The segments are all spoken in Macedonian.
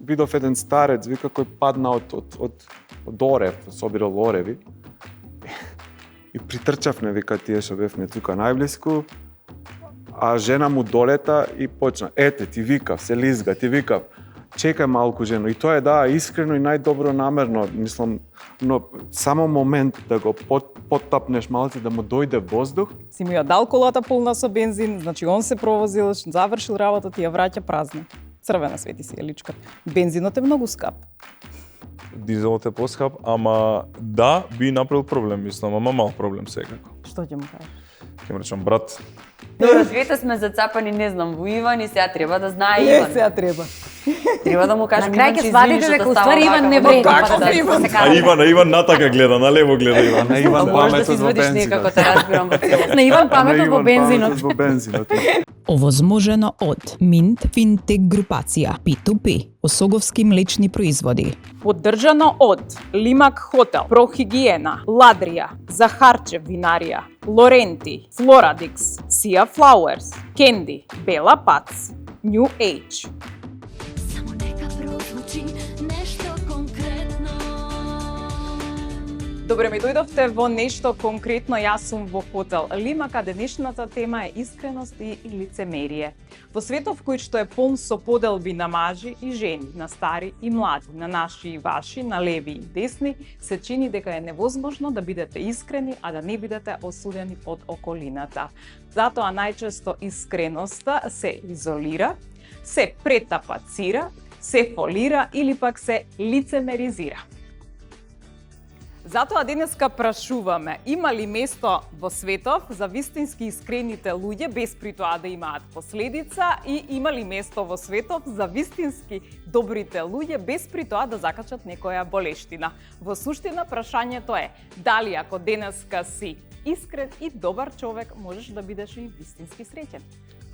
видов еден старец, вика, кој падна од орев, собирал ореви. И притрчавме, вика, тие што бевме тука најблиску, а жена му долета и почна, ете, ти викав, се лизга, ти викав, чекај малку жено. И тоа е, искрено и најдобро намерно, мислам, но само момент да го поттапнеш малце, да му дојде воздух. Си му ја дал колата полна со бензин, значи он се провозил, завршил работата и ја враќа празна. Црвена свети си ја личка. Бензинот е многу скап. Дизелот е поскап, ама да, би направил проблем, мислам, ама мал проблем секако. Што ќе му кажеш? Ќе му речам, брат. Добро, двете сме зацапани, не знам, во Иван и сега треба да знае Иван. Сега треба. Треба да му кажем На крај Иван, ќе че сватите извини дека што уствари става Иван не вака, вреди. како да Иван? А Иван натака гледа, налево гледа Иван. На Иван Можеш да паметот се во извадиш бензинот. некако те разбирам во целост. На Иван паметот во бензинот. Во бензинот. Овозможено од Mint Fintech групација P2P, Осоговски млечни производи. Поддржано од Лимак Хотел, Прохигиена, Ладрија, Захарчев винарија, Лоренти, Флорадикс, Сија Флауерс, Кенди, Бела Пац, New Age. Само нека прозвучи нешто конкретно. Добре, ми дојдовте во нешто конкретно, јас сум во хотел Лимак, а денешната тема е искреност и лицемерие. Во светов кој што е полн со поделби на мажи и жени, на стари и млади, на наши и ваши, на леви и десни, се чини дека е невозможно да бидете искрени, а да не бидете осудени од околината. Затоа најчесто искреноста се изолира, се претапацира, се фолира или пак се лицемеризира. Затоа денеска прашуваме, има ли место во светов за вистински искрените луѓе без при тоа да имаат последица и има ли место во светов за вистински добрите луѓе без при тоа да закачат некоја болештина? Во суштина прашањето е, дали ако денеска си искрен и добар човек, можеш да бидеш и вистински среќен?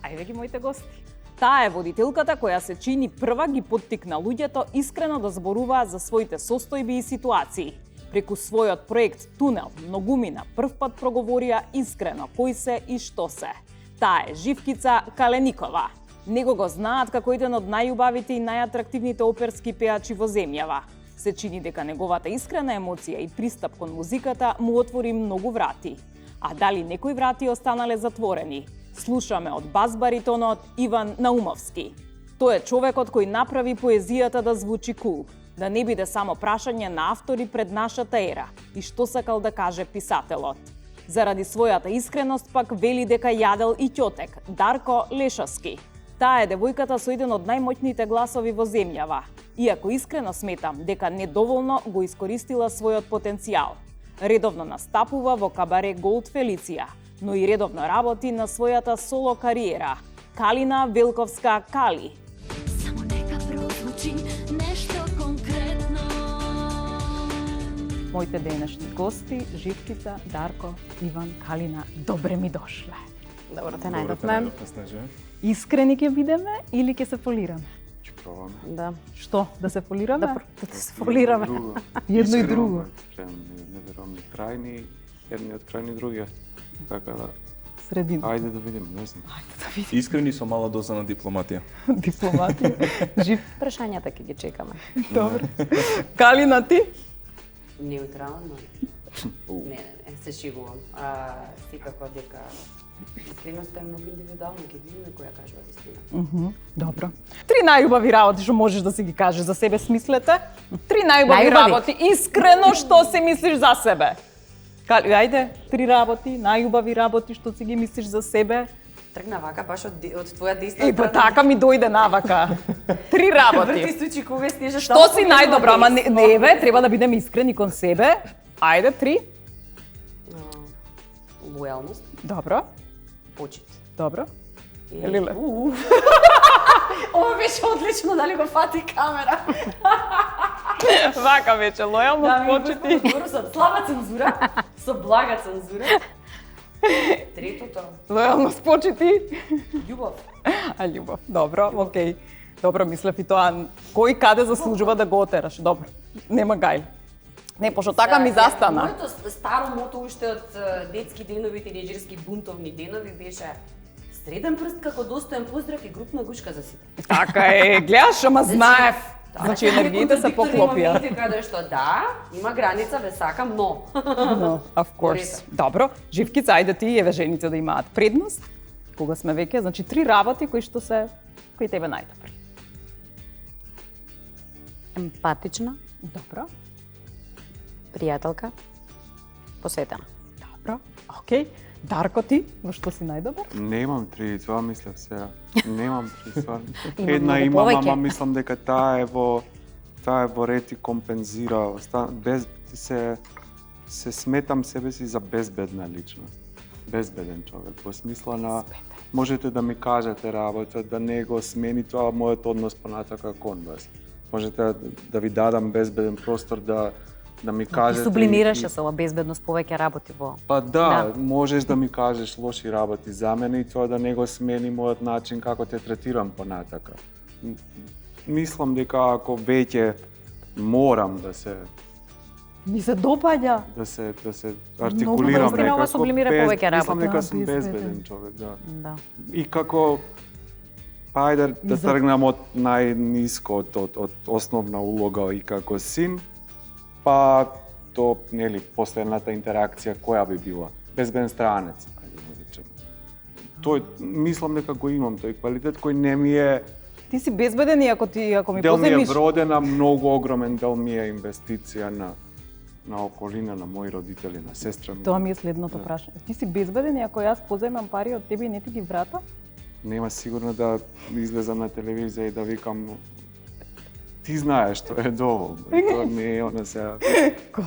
Ајде ги моите гости. Таа е водителката која се чини прва ги поттикна луѓето искрено да зборуваат за своите состојби и ситуации. Преку својот проект Тунел, многумина првпат проговорија искрено кој се и што се. Таа е Живкица Каленикова. Него го знаат како еден од најубавите и најатрактивните оперски пеачи во земјава. Се чини дека неговата искрена емоција и пристап кон музиката му отвори многу врати. А дали некои врати останале затворени? Слушаме од бас-баритонот Иван Наумовски. Тој е човекот кој направи поезијата да звучи кул. Да не биде само прашање на автори пред нашата ера и што сакал да каже писателот. Заради својата искреност пак вели дека јадел и ќотек, Дарко Лешовски. Таа е девојката со еден од најмоќните гласови во земјава, иако искрено сметам дека недоволно го искористила својот потенцијал. Редовно настапува во кабаре Голд Фелиција, но и редовно работи на својата соло кариера. Калина Велковска Кали. Само нека прозвучи нешто конкретно. Моите денешни гости, Живкица, Дарко, Иван, Калина, добре ми дошле. Добро те најдовме. Искрени ќе бидеме или ќе се фолираме? Ќе пробаме. Да. Што, да се фолираме? Да се фолираме. Едно и друго. Не верувам ни крајни, едни од крајни другија. Така да, Средина. ајде да видиме, не знам. Искрени со мала доза на дипломатија. Дипломатија. Жив. Прашањата ќе ги чекаме. Добро. Калина ти? Неутрално. Не, се шигувам. Секако дека искреноста е многу индивидуална, ќе видиме која кажува вистина. Добро. 3 најубави работи што можеш да си ги кажеш за себе, смислете? 3 најубави Најубави? работи, искрено што си мислиш за себе? Ајде, 3 работи, најубави работи што си ги мислиш за себе. Тргна вака баш од твоја десна И па така ми дојде навака. 3 работи. Врти сучи кога снежа. Што си најдобро, ама не бе, треба да бидеме искрени кон себе. Ајде, 3. Лојалност, Добро, почит. добро. Лиле. Ова беше одлично, дали го фати камера. Вака вече, лојалност, почити. Со слаба цензура, со блага цензура. Третото, Лојалност, почити. љубов. А љубов, добро, окей. Добро, мислев и тоа. Кој каде заслужува да го отераш? Добро, нема гај. Не, пошто така ми застана. Моето старо мото уште од детски денови, тинеџерски бунтовни денови беше среден прст како достоен поздрав и групна гушка за сите. Така е, гледаш, ама знаев. Значи енергиите се поклопија. Има моменти каде што да, има граница, ве сакам, но. No, of course. Добро, Живкица, ајде ти и еве жените да имаат предност. Кога сме веќе, значи 3 работи кои тебе најдобри. Емпатична, Добро. пријателка, посетена. Добро. Океј. Дарко, ти, во што си најдобар? Немам 3, тоа мислев сега. Немам 3 стварно. Има Една многу имам, повеќе. ама мислам дека таа е во ред и компензира. Без се сметам себе си за безбедна личност. Безбеден човек, во смисла на можете да ми кажете работа, да не го смени тоа мојот однос понатака кон вас. Можете да ви дадам безбеден простор да ми Ти кажете. сублимираше со ова безбедност повеќе работи во... Па да, Да. можеш да ми кажеш лоши работи за мене и тоа да не го смени мојот начин како те третирам понатака. Мислам дека ако веќе морам Ми се допаѓа. да се артикулирам Многу добро. Ова сублимира повеќе мислам работа. дека сум Безбеден. безбеден човек, да. Да. И како па ајде да тргнам од најниско, од основна улога и како син, па до нели последната интеракција која би била безбеден странец, ајде да речеме. Тој мислам дека го имам тој квалитет кој не ми е Ти си безбеден и ако ми дел ми е поземиш... вродена, многу огромен дел ми е инвестиција на околина, на мои родители, на сестра ми. Тоа ми е следното прашање. Ти си безбеден и ако јас поземам пари од тебе и не ти ги вратам? Нема сигурно да излезам на телевизија и да викам ти знаеш што е доволно. Тоа не е она сега.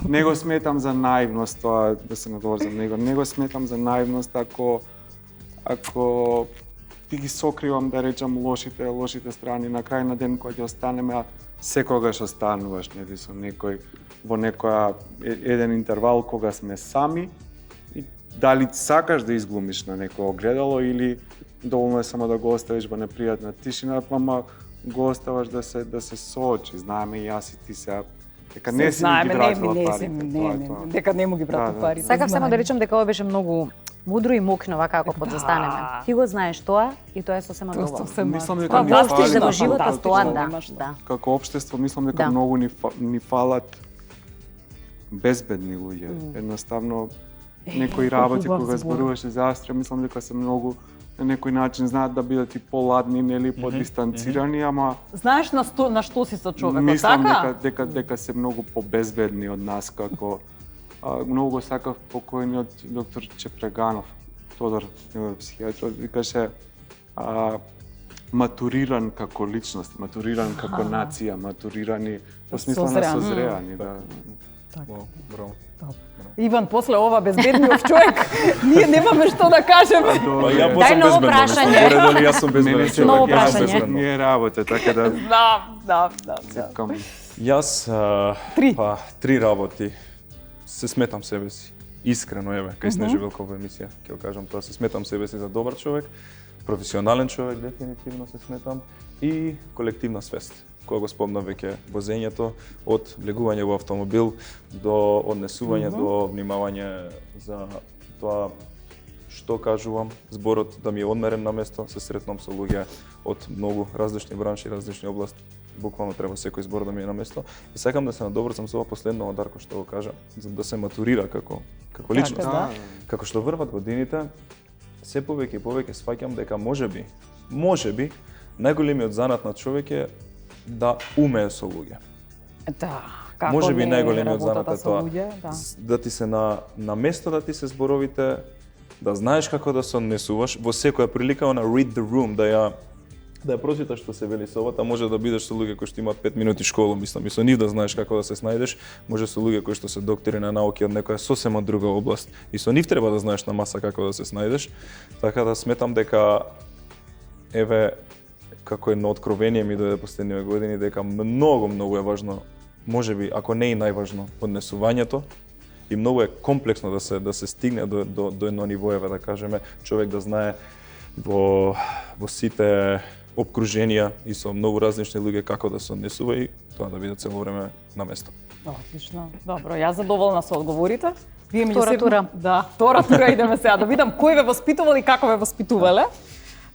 Не го сметам за наивност тоа да се надоврзам него. Не го сметам за наивност ако ти ги сокривам да речам лошите страни на крај на ден кој ќе останеме, а секогаш остануваш нели со некој во некоја еден интервал кога сме сами и дали сакаш да изглумиш на некое огледало или доволно е само да го оставиш во непријатна тишина, ама го оставаш да се соочи. Знаеме и јас и ти сега дека не си ми ги вратила парите. дека не му ги вратил Да, да. парите. Сакав само да речам дека ова беше многу мудро и мокно како подзастанеме. Ти го знаеш тоа и тоа е сосема Тоа е доволно. сосема. Мислам дека Кога ни властиш фали за во на животот, фантастично. тоа имаш да. тоа. Да. Како општество мислам дека Да. многу ни фалат безбедни луѓе. Едноставно некои работи хубав кога збор. зборуваше за Австрија, мислам дека се многу на некој начин знаат да бидат и поладни, нели, подистанцирани, ама Знаеш на што си со човекот, мислам така? дека се многу побезбедни од нас како многу го сакав покојниот доктор Чепреганов, Тодор, неговиот психијатрот, викаше матуриран како личност, матуриран како нација, матурирани во смисла на Созреан. созреани, да. Браво. Иван, после ова безбедниот човек, ние немаме што да кажеме. Па ја Добре. посам ново безбедно, прашање. мислам, горе дали јас сум Мене безбеден се човек, Ново јас сум прашање. безбедно. Ние работа, така да Да. цепкам. Јас Три. па 3 работи се сметам себе си. Искрено еве, кај Снежи Велкова емисија, ќе го кажам тоа, се сметам себе си за добар човек, професионален човек дефинитивно се сметам и колективна свест. Која го спомнав веќе возењето, од влегување во автомобил до однесување, до внимавање за тоа што кажувам, зборот да ми е одмерен на место, се сретнам со луѓе од многу различни бранши, различни области. Буквално треба секој збор да ми е на место. И сакам да се надоврзам со ова последно Дарко што го кажа, за да се матурира како личност. Да. Како што врват годините, се повеќе и повеќе сваќам дека можеби најголемиот занат на човек е да умее со луѓе. Да. Како Можеби не најголемиот занат работата е со тоа. луѓе, да. Да ти се на место да ти се зборовите, да знаеш како да се однесуваш во секоја прилика, на read the room, да ја прочиташ што се вели со овата, може да бидеш со луѓе кои што имаат 5 минути школа, мислам, и со нив да знаеш како да се снајдеш, може со луѓе кои што се доктори на науки од некоја сосема друга област, и со нив треба да знаеш на маса како да се снајдеш, така да сметам дека еве како едно откровение ми дојде последниве години дека многу е важно, можеби ако не и најважно, однесувањето и многу е комплексно да се стигне до едно ниво, еве да кажеме, човек да знае во сите обкруженија и со многу различни луѓе како да се однесува и тоа да биде цело време на место. Отлично. Добро, јас задоволна со одговорите. Вие Втора тура. Да, втора тура идеме сега да видам кој ве воспитувал и како ве воспитувале.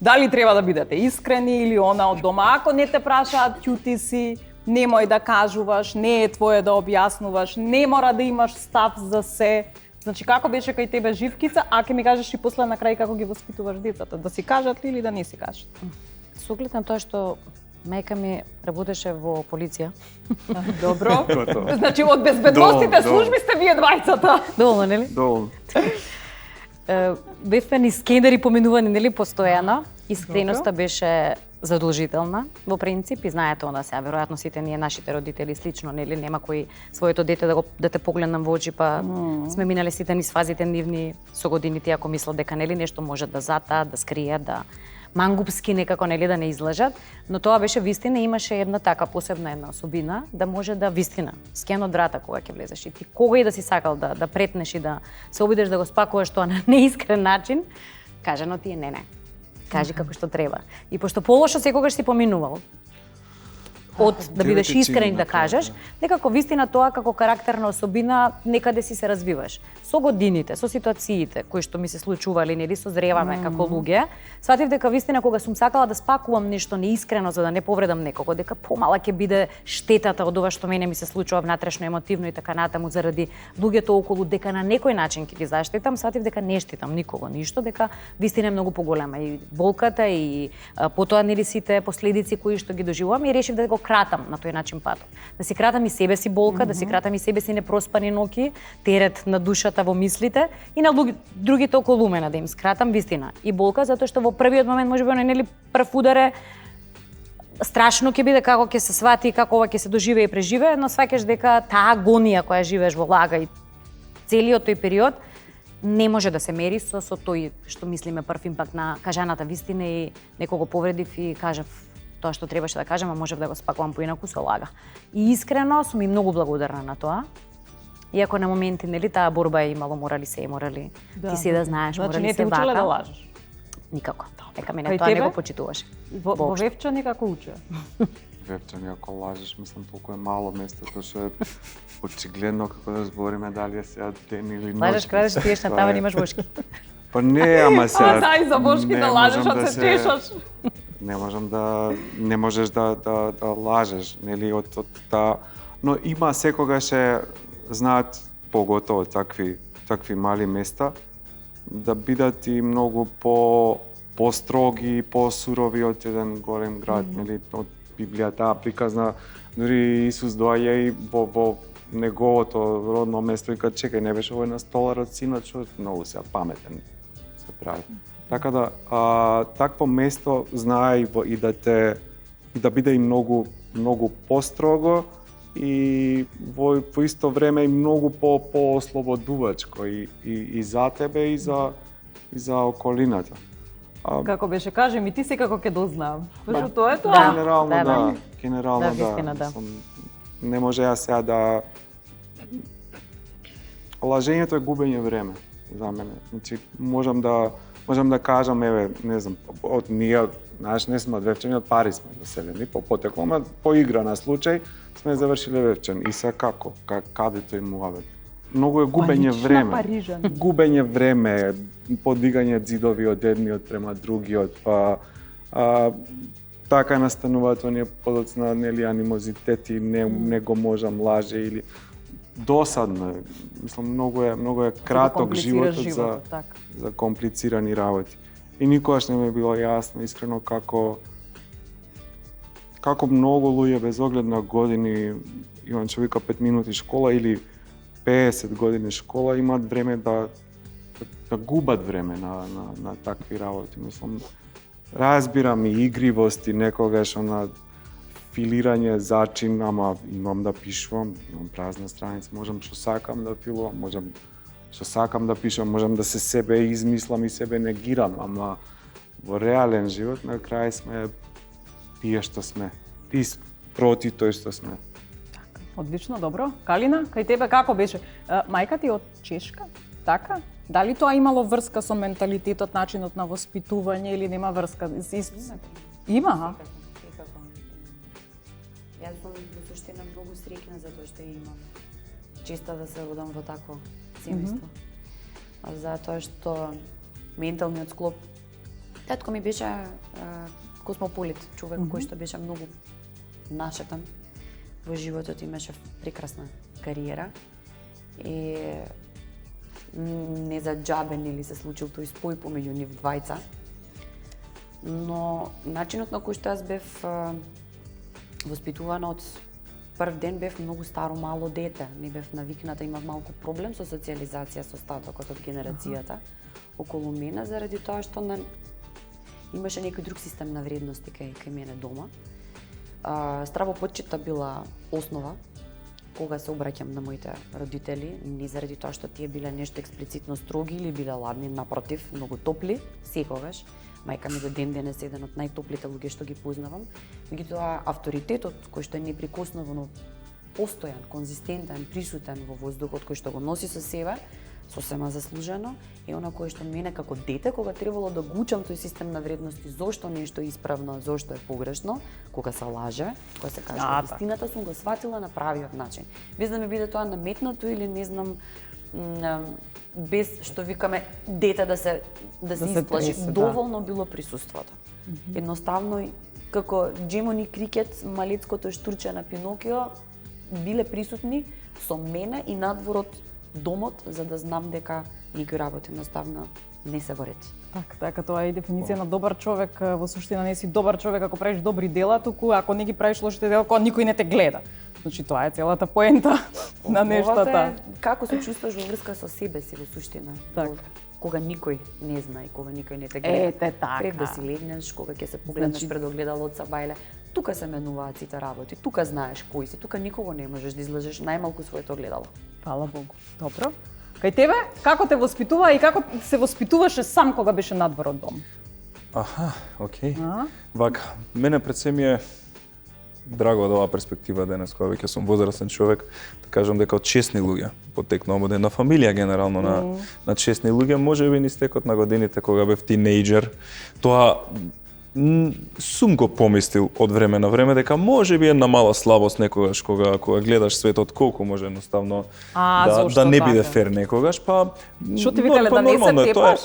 Дали треба да бидете искрени или она од дома, ако не те прашаат, ќути си, немој да кажуваш, не е твое да објаснуваш, не мора да имаш став за се. Значи, како беше кај тебе Живкица, а ќе ми кажеш и после на крај како ги воспитуваш децата, да си кажат ли или да не си кажат? Со оглед на тоа што мајка ми работеше во полиција. Добро. Готово. Значи, од безбедностите Доволно. служби сте вие двајцата. Доволно, нели? Доволно. Бевме низ скенери поминувани, нели, постојано. Искреноста беше задолжителна во принцип и знаете она сега, веројатно сите ние нашите родители слично, нели, нема кој своето дете да те погледнам во очи, па сме минале сите низ фазите нивни со годините, ако мислат дека нели нешто може да затаат, да скријат, да мангупски некако нели да не излажат, но тоа беше вистина, имаше една така посебна една особина да може да вистина скен од врата кога ќе влезеш и ти кога и да си сакал да претнеш и да се обидеш да го спакуваш тоа на неискрен начин, кажано ти е не. Кажи како што треба. И пошто полошо секогаш си поминувал од да бидеш искрен и да кажеш, некако вистина тоа како карактерна особина некаде си се развиваш. Со годините, со ситуациите кои што ми се случувале, нели созреваме како луѓе, сватив дека вистина кога сум сакала да спакувам нешто неискрено за да не повредам некого, дека помала ќе биде штетата од ова што мене ми се случува внатрешно емотивно и така натаму заради луѓето околу, дека на некој начин ќе ги заштитам, сватив дека не штитам никого ништо, дека вистина е многу поголема и болката и потоа нели сите последици кои што ги доживувам и решив да го кратам на тој начин патот. Да си кратам и себе си болка, да си кратам и себе си непроспани ноќи, терет на душата во мислите и на другите околу мене да им скратам вистина и болка затоа што во првиот момент можеби оној нели прв удар е страшно ќе биде како ќе се свати, како ова ќе се доживее и преживее, но сваќаш дека таа агонија која живееш во лага и целиот тој период не може да се мери со тој што мислиме прв импакт на кажаната вистина и некого повредив и кажав тоа што требаше да кажам, а можев да го спакувам поинаку со лага. И искрено сум и многу благодарна на тоа. Иако на моменти нели таа борба е имало морали се морали. Да. Ти си да знаеш, значи, морали не се те учеле вака. да лажеш. Никако. Дека мене Кај тоа не тебе? го почитуваше. Во Вевчани како уче? Вевчани, ако лажеш, мислам толку е мало местото што е очигледно како да збориме дали е сега ден или ноќ. Лажеш, крадеш, пиеш на таван, имаш вошки. Па не, ама сега. А дај за вошки не да лажеш, можам од да се чешаш. Не можеш да лажеш, нели од таа, но има секогаш знаат поготово такви мали места да бидат и многу по-строги, по-сурови од еден голем град, нели од Библијата приказна, дури Исус доаѓа и во неговото родно место и кога чекај, не беше овој на столарот синот што многу се паметен се прави. Така да такво место знае и да биде и многу построго и во исто време и многу поослободувачко и за тебе и за околината. Како беше, кажи ми ти секако ќе дознаам. Пошто тоа е тоа. Генерално да. Не може ја сега да лажењето е губење време за мене. Значи можам да кажам, еве, не знам, од ние, знаеш, не сме од Вевчани, од Пари сме заселени, по потекло, по игра на случај сме завршиле Вевчани. И сега како? Каде тој муавет? Многу е губење време. Губење време, подигање ѕидови од едниот према другиот, па така настануваат оние подоцна нели анимозитети, не го можам лаже или досадно. Мислам многу е краток животот за комплицирани работи. И никогаш не ми било јасно искрено како многу луѓе без оглед на години, Иван човека 5 минути школа или 50 години школа имаат време да губат време на такви работи. Мислам, разбирам и игривост и некогаш на филирање зачин, ама имам да пишувам, имам празна страница, можам што сакам да филувам, можам што сакам да пишувам, можам да се себе измислам и себе негирам, ама во реален живот на крај сме тие што сме. Ти проти тој што сме. Одлично, добро. Калина, кај тебе како беше? Мајка ти од Чешка, така? Дали тоа имало врска со менталитетот, начинот на воспитување или нема врска? Има, а? Јас сум во суштина многу среќна затоа што имам честа да се родам во такво семејство. Затоа што менталниот склоп, татко ми беше космополит, човек кој што беше многу нашетан. во животот имаше прекрасна кариера и не за џабе нели се случил тој спој помеѓу нив двајца. Но начинот на кој што јас бев воспитувана од прв ден бев многу старо мало дете. Не бев навикната, имав малку проблем со социализација со остатокот од генерацијата околу мене заради тоа што имаше некој друг систем на вредности кај мене дома. Стравопочита била основа кога се обраќам на моите родители, не заради тоа што тие биле нешто експлицитно строги или биле ладни, напротив, многу топли, секогаш. Мајка ми до ден денес е еден од најтоплите луѓе што ги познавам. Меѓутоа, авторитетот кој што е неприкосновено постојан, конзистентен, присутен во воздухот кој што го носи со себе, сосема заслужено, е она кое што мене како дете, кога требало да го учам тој систем на вредности, зошто нешто е исправно, зошто е погрешно, кога се лаже, кога се кажа вистината, сум го сватила на правиот начин. Без да ми биде тоа наметнато или не знам, без што викаме дете да се исплаши. Доволно било присуството. Едноставно, како Джемони Крикет, малецкото штурче на Пинокио, биле присутни со мене и надворот домот, за да знам дека некој работи едноставно не се во ред. Така, тоа е и дефиниција на добар човек. Во суштина не си добар човек ако правиш добри дела, туку ако не ги правиш лошите дела, кога никој не те гледа. Значи тоа е целата поента на нештата. Како се чувствуваш во врска со себе си во суштина. Така. Кога никој не знае и кога никој не те гледа. Така. Пред да си легнеш, кога ќе се погледнеш пред огледалот бајле, тука се менуваат сите работи, тука знаеш кој си, тука никого не можеш да излажеш, најмалку своето огледало. Фала Богу. Добро. Кај тебе, како те воспитува и како се воспитуваше сам кога беше надвор од дом? Окей. Вака, мене пред се ми е драго од оваа перспектива денес, кога веќе сум возрастен човек, да кажам дека од честни луѓе потекнувам од една фамилија генерално на честни луѓе, можеби низ текот на годините кога бев тинејџер, тоа сум го помислил од време на време дека можеби една мала слабост некогаш кога гледаш светот колку може едноставно да не биде фер некогаш, па Што ти викале да не се тепаш?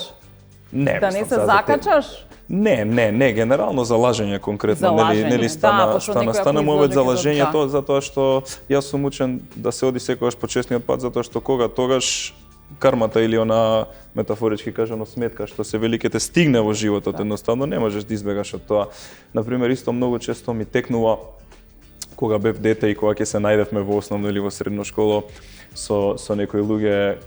Не, да не се закачаш? Не, генерално за лажење конкретно, нели стана момент за лажењето, затоа што јас сум учен да се оди секогаш по честниот пат, затоа што тогаш кармата или она метафорички кажано сметка што се вели ќе те стигне во животот, едноставно не можеш да избегаш од тоа. Например, исто многу често ми текнува кога бев дете и кога ќе се најдевме во основно или во средно школо со некои луѓе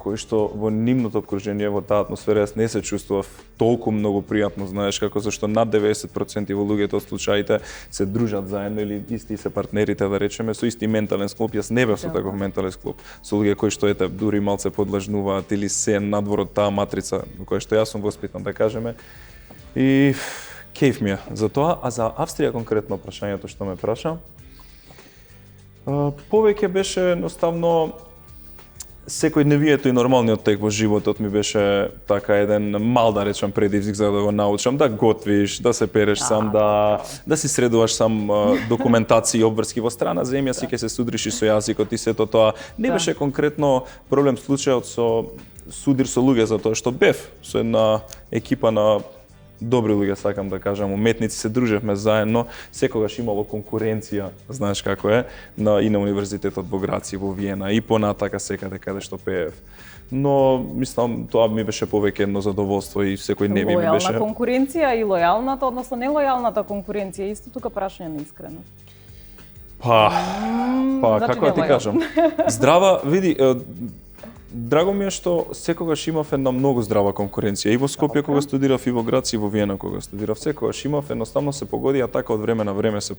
кои што во нивното окружение, во таа атмосфера јас не се чувствував толку многу пријатно, знаеш, како зашто над 90% во луѓето од случаите се дружат заедно или исти се партнерите, да речеме, со исти ментален склоп. Јас не бев со таков ментален склоп. Со луѓе кои што дури малце подлажнуваат или се надвор од таа матрица во која што јас сум воспитан, да кажеме. И кејф ми е за тоа, а за Австрија конкретно прашањето што ме праша, повеќе беше едноставно секојдневието и нормалниот тек во животот ми беше така еден мал, да речам, предизвик за да го научам, да готвиш, да се переш сам, да си средуваш сам документации и обврски во страна земја, си ќе се судриш и со јазикот и сето тоа. Не беше конкретно проблем случајот со судир со луѓе, затоа што бев со една екипа на добри луѓе, сакам да кажам, уметници, се дружевме заедно, секогаш имало конкуренција, знаеш како е, и на универзитетот во Граци, во Виена, и понатака секаде каде што пеев. Но, мислам, тоа ми беше повеќе едно задоволство и секој дневие ми беше... Лојална конкуренција и лојалната, односно нелојалната конкуренција, исто тука прашање на искреност. Како ти кажам? Здрава, види, драго ми е што секогаш имав една многу здрава конкуренција и во Скопје кога студирав и во Град и во Виена кога студирав. Секогаш имав, едноставно се погодија така од време на време се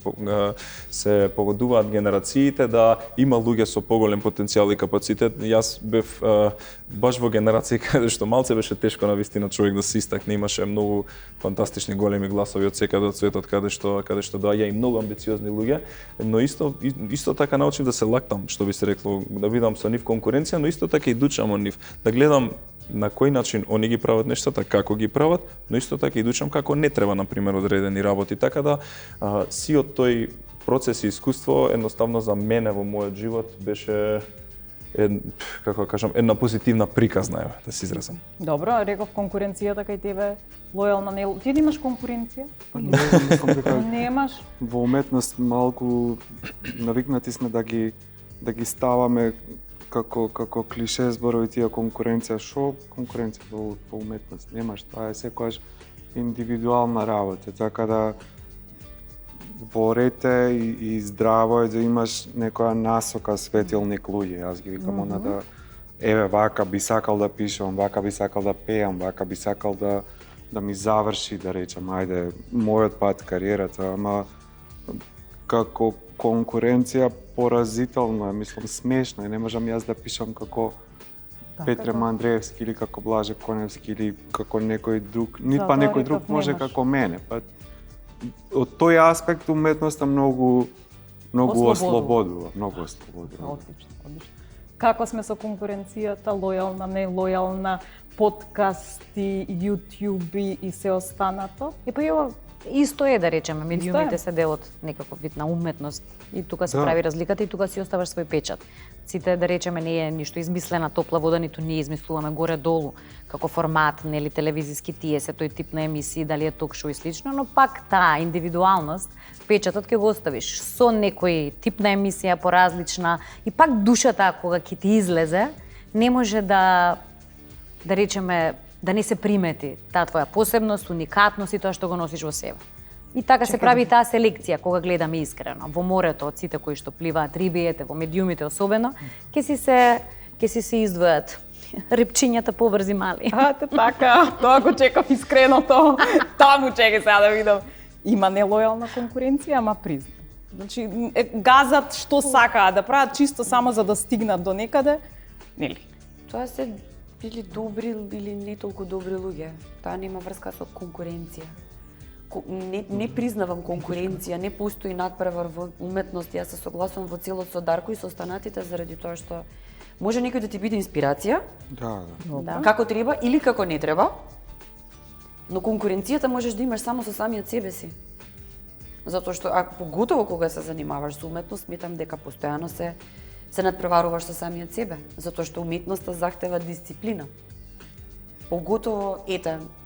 погодуваат генерациите да има луѓе со поголем потенцијал и капацитет. Јас бев баш во генерација каде што малце беше тешко на вистина човек да се истакне, имаше многу фантастични големи гласови од секаде од светот каде што доаѓа и многу амбициозни луѓе, но исто така научив да се лактам, што би се рекло, да бидам со нив конкуренција, но исто така и дучам од нив, да гледам на кој начин они ги прават нештата, како ги прават, но исто така и дучам како не треба, например, одредени работи, така да сиот тој процес и искуство едноставно за мене во мојот живот беше како кажам, една позитивна приказна, еве, да се изразам. Добро, реков конкуренцијата кај тебе лојална, не... Ти имаш конкуренција? Не знам, мислам дека Немаш? во уметност малку навикнати сме да ги ставаме како клише зборови тие конкуренција. Шо конкуренција во уметност? Немаш, тоа е секогаш индивидуална работа, така да борете и здраво е да имаш некоја насока светилник луѓе. Јас ги викам она да еве вака би сакал да пишам, вака би сакал да пеам, вака би сакал да ми заврши, да речам, ајде, мојот пат, кариерата, ама како конкуренција поразително е, мислам, смешно е. Не можам јас да пишам како Петре Мандреевски или како Блаже Коневски или како некој друг, нит па некој друг може како мене. Па од тој аспект уметноста многу ослободува, многу ослободува. Одлично, одлично. Како сме со конкуренцијата, лојална, нелојална, подкасти, јутјуби и се останато? И па ја исто е да речеме, медиумите се дел од некаков вид на уметност и тука се прави разликата и тука си оставаш свој печат. Сите да речеме не е ништо измислена топла вода, ниту ние измислуваме горе-долу како формат, нели телевизиски тие се тој тип на емисии, дали е ток-шоу и слично, но пак таа индивидуалност, печатот ќе го оставиш со некој тип на емисија поразлична и пак душата кога ќе ти излезе, не може да речеме да не се примети таа твоја посебност, уникатност и тоа што го носиш во себе. И така се прави таа селекција кога гледаме искрено. Во морето од сите кои што пливаат рибиите, во медиумите особено, ќе си се издвојат репчињата побрзи мали. Така, тоа го чекав искреното. Таму чекай сега да видам. Има нелојална конкуренција, ама признам. Значи, газат што сакаат да прават чисто само за да стигнат до некаде, нели? Тоа се били добри или не толку добри луѓе. Тоа нема врска со конкуренција. Не признавам конкуренција, не постои надпревар во уметност. Јас се согласувам во целот со Дарко и со останатите заради тоа што може некој да ти биде инспирација, како треба или како не треба, но конкуренцијата можеш да имаш само со самиот себе си. Затоа што, поготово кога се занимаваш со уметност, сметам дека постојано се надпреваруваш со самиот себе, затоа што уметноста захтева дисциплина. Поготово,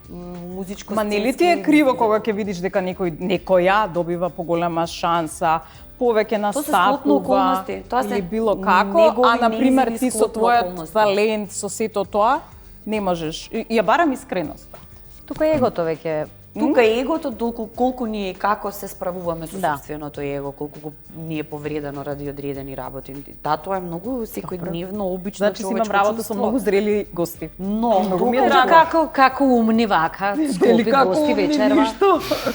музичко Ма нели ти е криво кога ќе видиш дека некоја добива поголема шанса, повеќе настапува или било како, а на пример ти со твојот талент, со сето тоа, не можеш. Ја барам искреноста. Тука егото веќе Тука егото, колку ние како се справуваме со собственото его, колку ни е повредено ради одредени работи. Тоа е многу секојдневно, обично човечко чувство. Значи имам работа со многу зрели гости. Многу ми е драго. Како умни вака, скопи гости вечерва.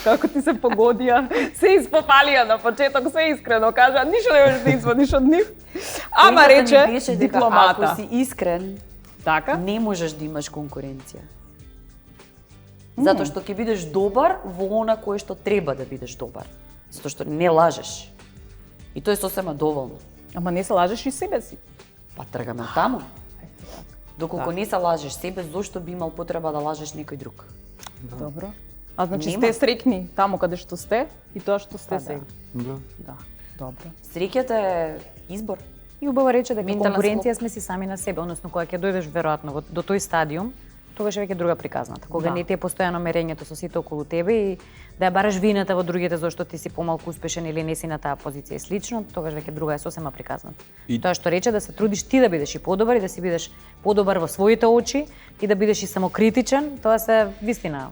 Како ти се погодија, се испопалија на почеток, се искрено кажа, ништо не можеш да извадиш од нив. Ама рече дипломата. Ако си искрен, така, не можеш да имаш конкуренција. Затоа што ќе бидеш добар во она кое што треба да бидеш добар. Затоа што не лажеш. И тоа е сосема доволно. Ама не се лажеш и себе си. Па тргаме таму. Доколку не се лажеш себе, зошто би имал потреба да лажеш некој друг? Добро. А значи сте среќни таму каде што сте и тоа што сте сега. Да. Добро. Среќата е избор. И убаво рече дека конкуренција сме си сами на себе, односно кога ќе дојдеш веројатно до тој стадиум, тогаш е веќе друга приказната. Кога не ти е постојано мерењето со сите околу тебе и да ја бараш вината во другите зашто ти си помалку успешен или не си на таа позиција и слично, тогаш веќе друга е сосема приказната. Тоа што рече да се трудиш ти да бидеш и подобар и да си бидеш подобар во своите очи и да бидеш и самокритичен, тоа се вистина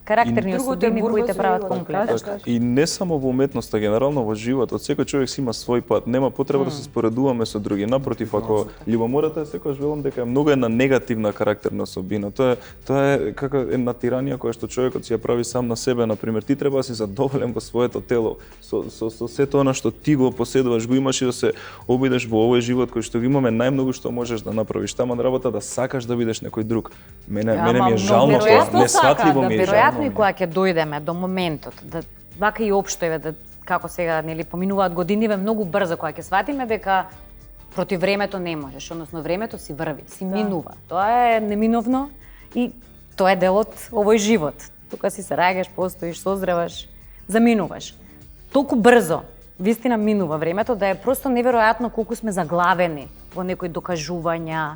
карактерни особини кои те прават комплексен. И не само во уметноста, генерално во животот, секој човек си има свој пат, нема потреба да се споредуваме со други. Напротив, ако љубомората е секогаш велам дека е многу една негативна карактерна особина. Тоа е како една тиранија која што човекот си ја прави сам на себе, на пример. Ти треба да си задоволен во своето тело, со сето она што ти го поседуваш, го имаш и да се обидеш во овој живот кој што го имаме, најмногу што можеш да направиш. Тама работа да сакаш да бидеш некој друг. Мене ми е жално тоа, несватливо ми е жално. И кога ќе дојдеме до моментот да вака и општо да како сега нели поминуваат годиниве многу брзо кога ќе сватиме дека против времето не можеш, односно времето си врви, си минува. Тоа е неминовно и тоа е дел од овој живот. Тука си се раѓаш, постоиш, созреваш, заминуваш. Толку брзо вистина минува времето, да е просто неверојатно колку сме заглавени во некои докажувања,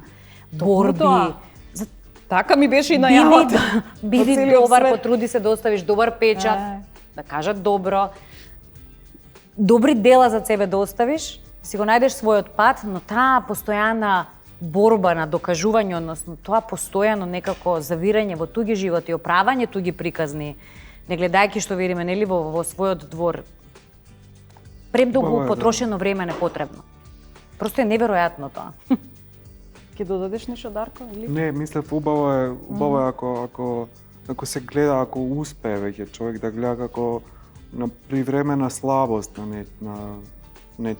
борби. тоа. За- Така ми беше и најавата. Биди Од целиот добар, свет. потруди се да оставиш добар печат, Е. да кажат добро. Добри дела за себе да оставиш, си го најдеш својот пат, но таа постојана борба на докажување, односно тоа постојано некако завирање во туги живот и оправање туги приказни, не гледајќи што видиме нели во својот двор. Премдолгу Убаво е, да. потрошено време непотребно. Просто е неверојатно тоа. Ќе додадеш нешто, Дарко? Или? Не, мислев убаво е ако се гледа, ако успее веќе човек да гледа како на привремена слабост на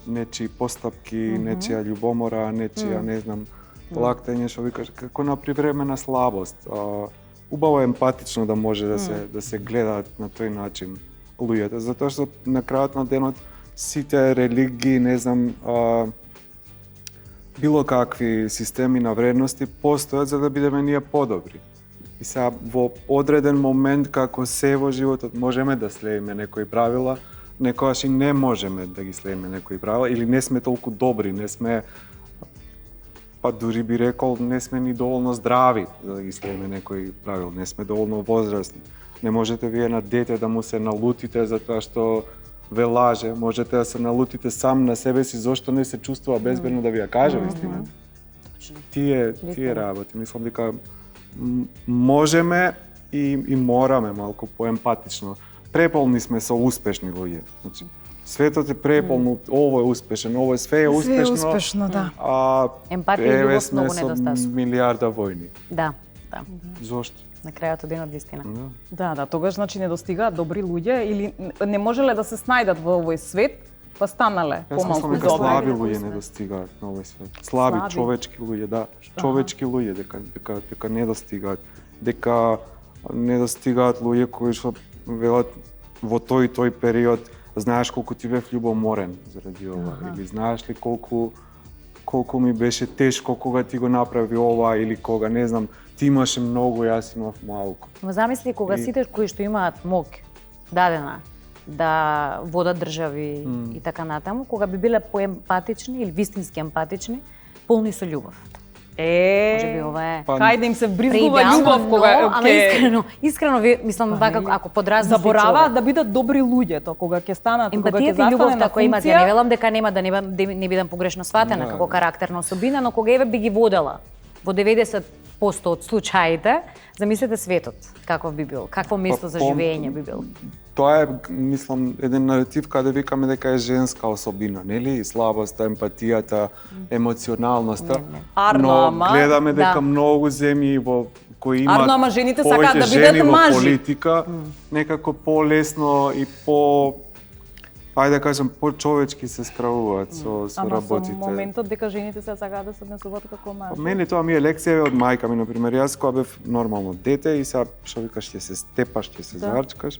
нечии постапки, нечија љубомора, нечија, не знам, лактење, што викаш, како на привремена слабост. Убаво е емпатично да може да се гледаат на тој начин луѓето, затоа што на крајот на денот сите религии, не знам, било какви системи на вредности постојат за да бидеме ние подобри. И сега во одреден момент како се во животот можеме да следиме некои правила, некогаш и не можеме да ги следиме некои правила или не сме толку добри, не сме, па дури би рекол, не сме ни доволно здрави да ги следиме некои правила, не сме доволно возрастни. Не можете вие на дете да му се налутите за тоа што ве лаже, можете да се налутите сам на себе си зошто не се чувствува безбедно да ви ја каже вистината. Тие работи, мислам дека можеме и мораме малку поемпатично. Преполни сме со успешни луѓе. Значи, светот е преполн, ово е успешен, ово е све е успешно. Све е успешно, да. А Емпатија и еве љубов сме многу со недостасува. милиарда војни. Да. Зошто? На крајот од денот вистина. Да, тогаш значи не достигаат добри луѓе или не можеле да се снајдат во овој свет, па станале Јас мислам помалку дека добри. слаби луѓе не достигаат на овој свет. Слаби, Слаби. човечки луѓе, да. Човечки луѓе дека не достигаат. Дека не достигаат луѓе кои што велат во тој период знаеш колку ти бев љубоморен заради ова или знаеш ли колку ми беше тешко кога ти го направи ова или кога не знам ти имаше многу, јас имав малку. Но замисли кога сите кои што имаат мог дадена да водат држави и така натаму, кога би биле поемпатични или вистински емпатични, полни со љубов. Може би ова е Кај да им се вбризгува преидеално, љубов кога но, ама искрено мислам вака ако подразмисли забораваат да бидат добри луѓето кога ќе станат, кога ќе емпатијата и застане љубовта на која имат, ја не функција. велам дека нема да не бидам погрешно сватена како карактерна особина, но кога еве би ги водела во 90% од случаите, замислете светот каков би бил, какво место за живење би бил. Тоа е, мислам, еден наратив каде викаме дека е женска особина, нели? Слабоста, емпатијата, емоционалноста. Арно, Но ама, гледаме дека да. многу земји кои имаат Арно, ама жените повеќе сакаат да жени бидат во мажи. политика, некако полесно и ајде да кажам, по-човечки се справуваат со Ама работите. со моментот дека жените се сакаат да се однесуваат како мажи. Мене тоа ми е лекција од мајка ми, например, јас кога бев нормално дете и сега што викаш ќе се степаш, ќе се зарчкаш.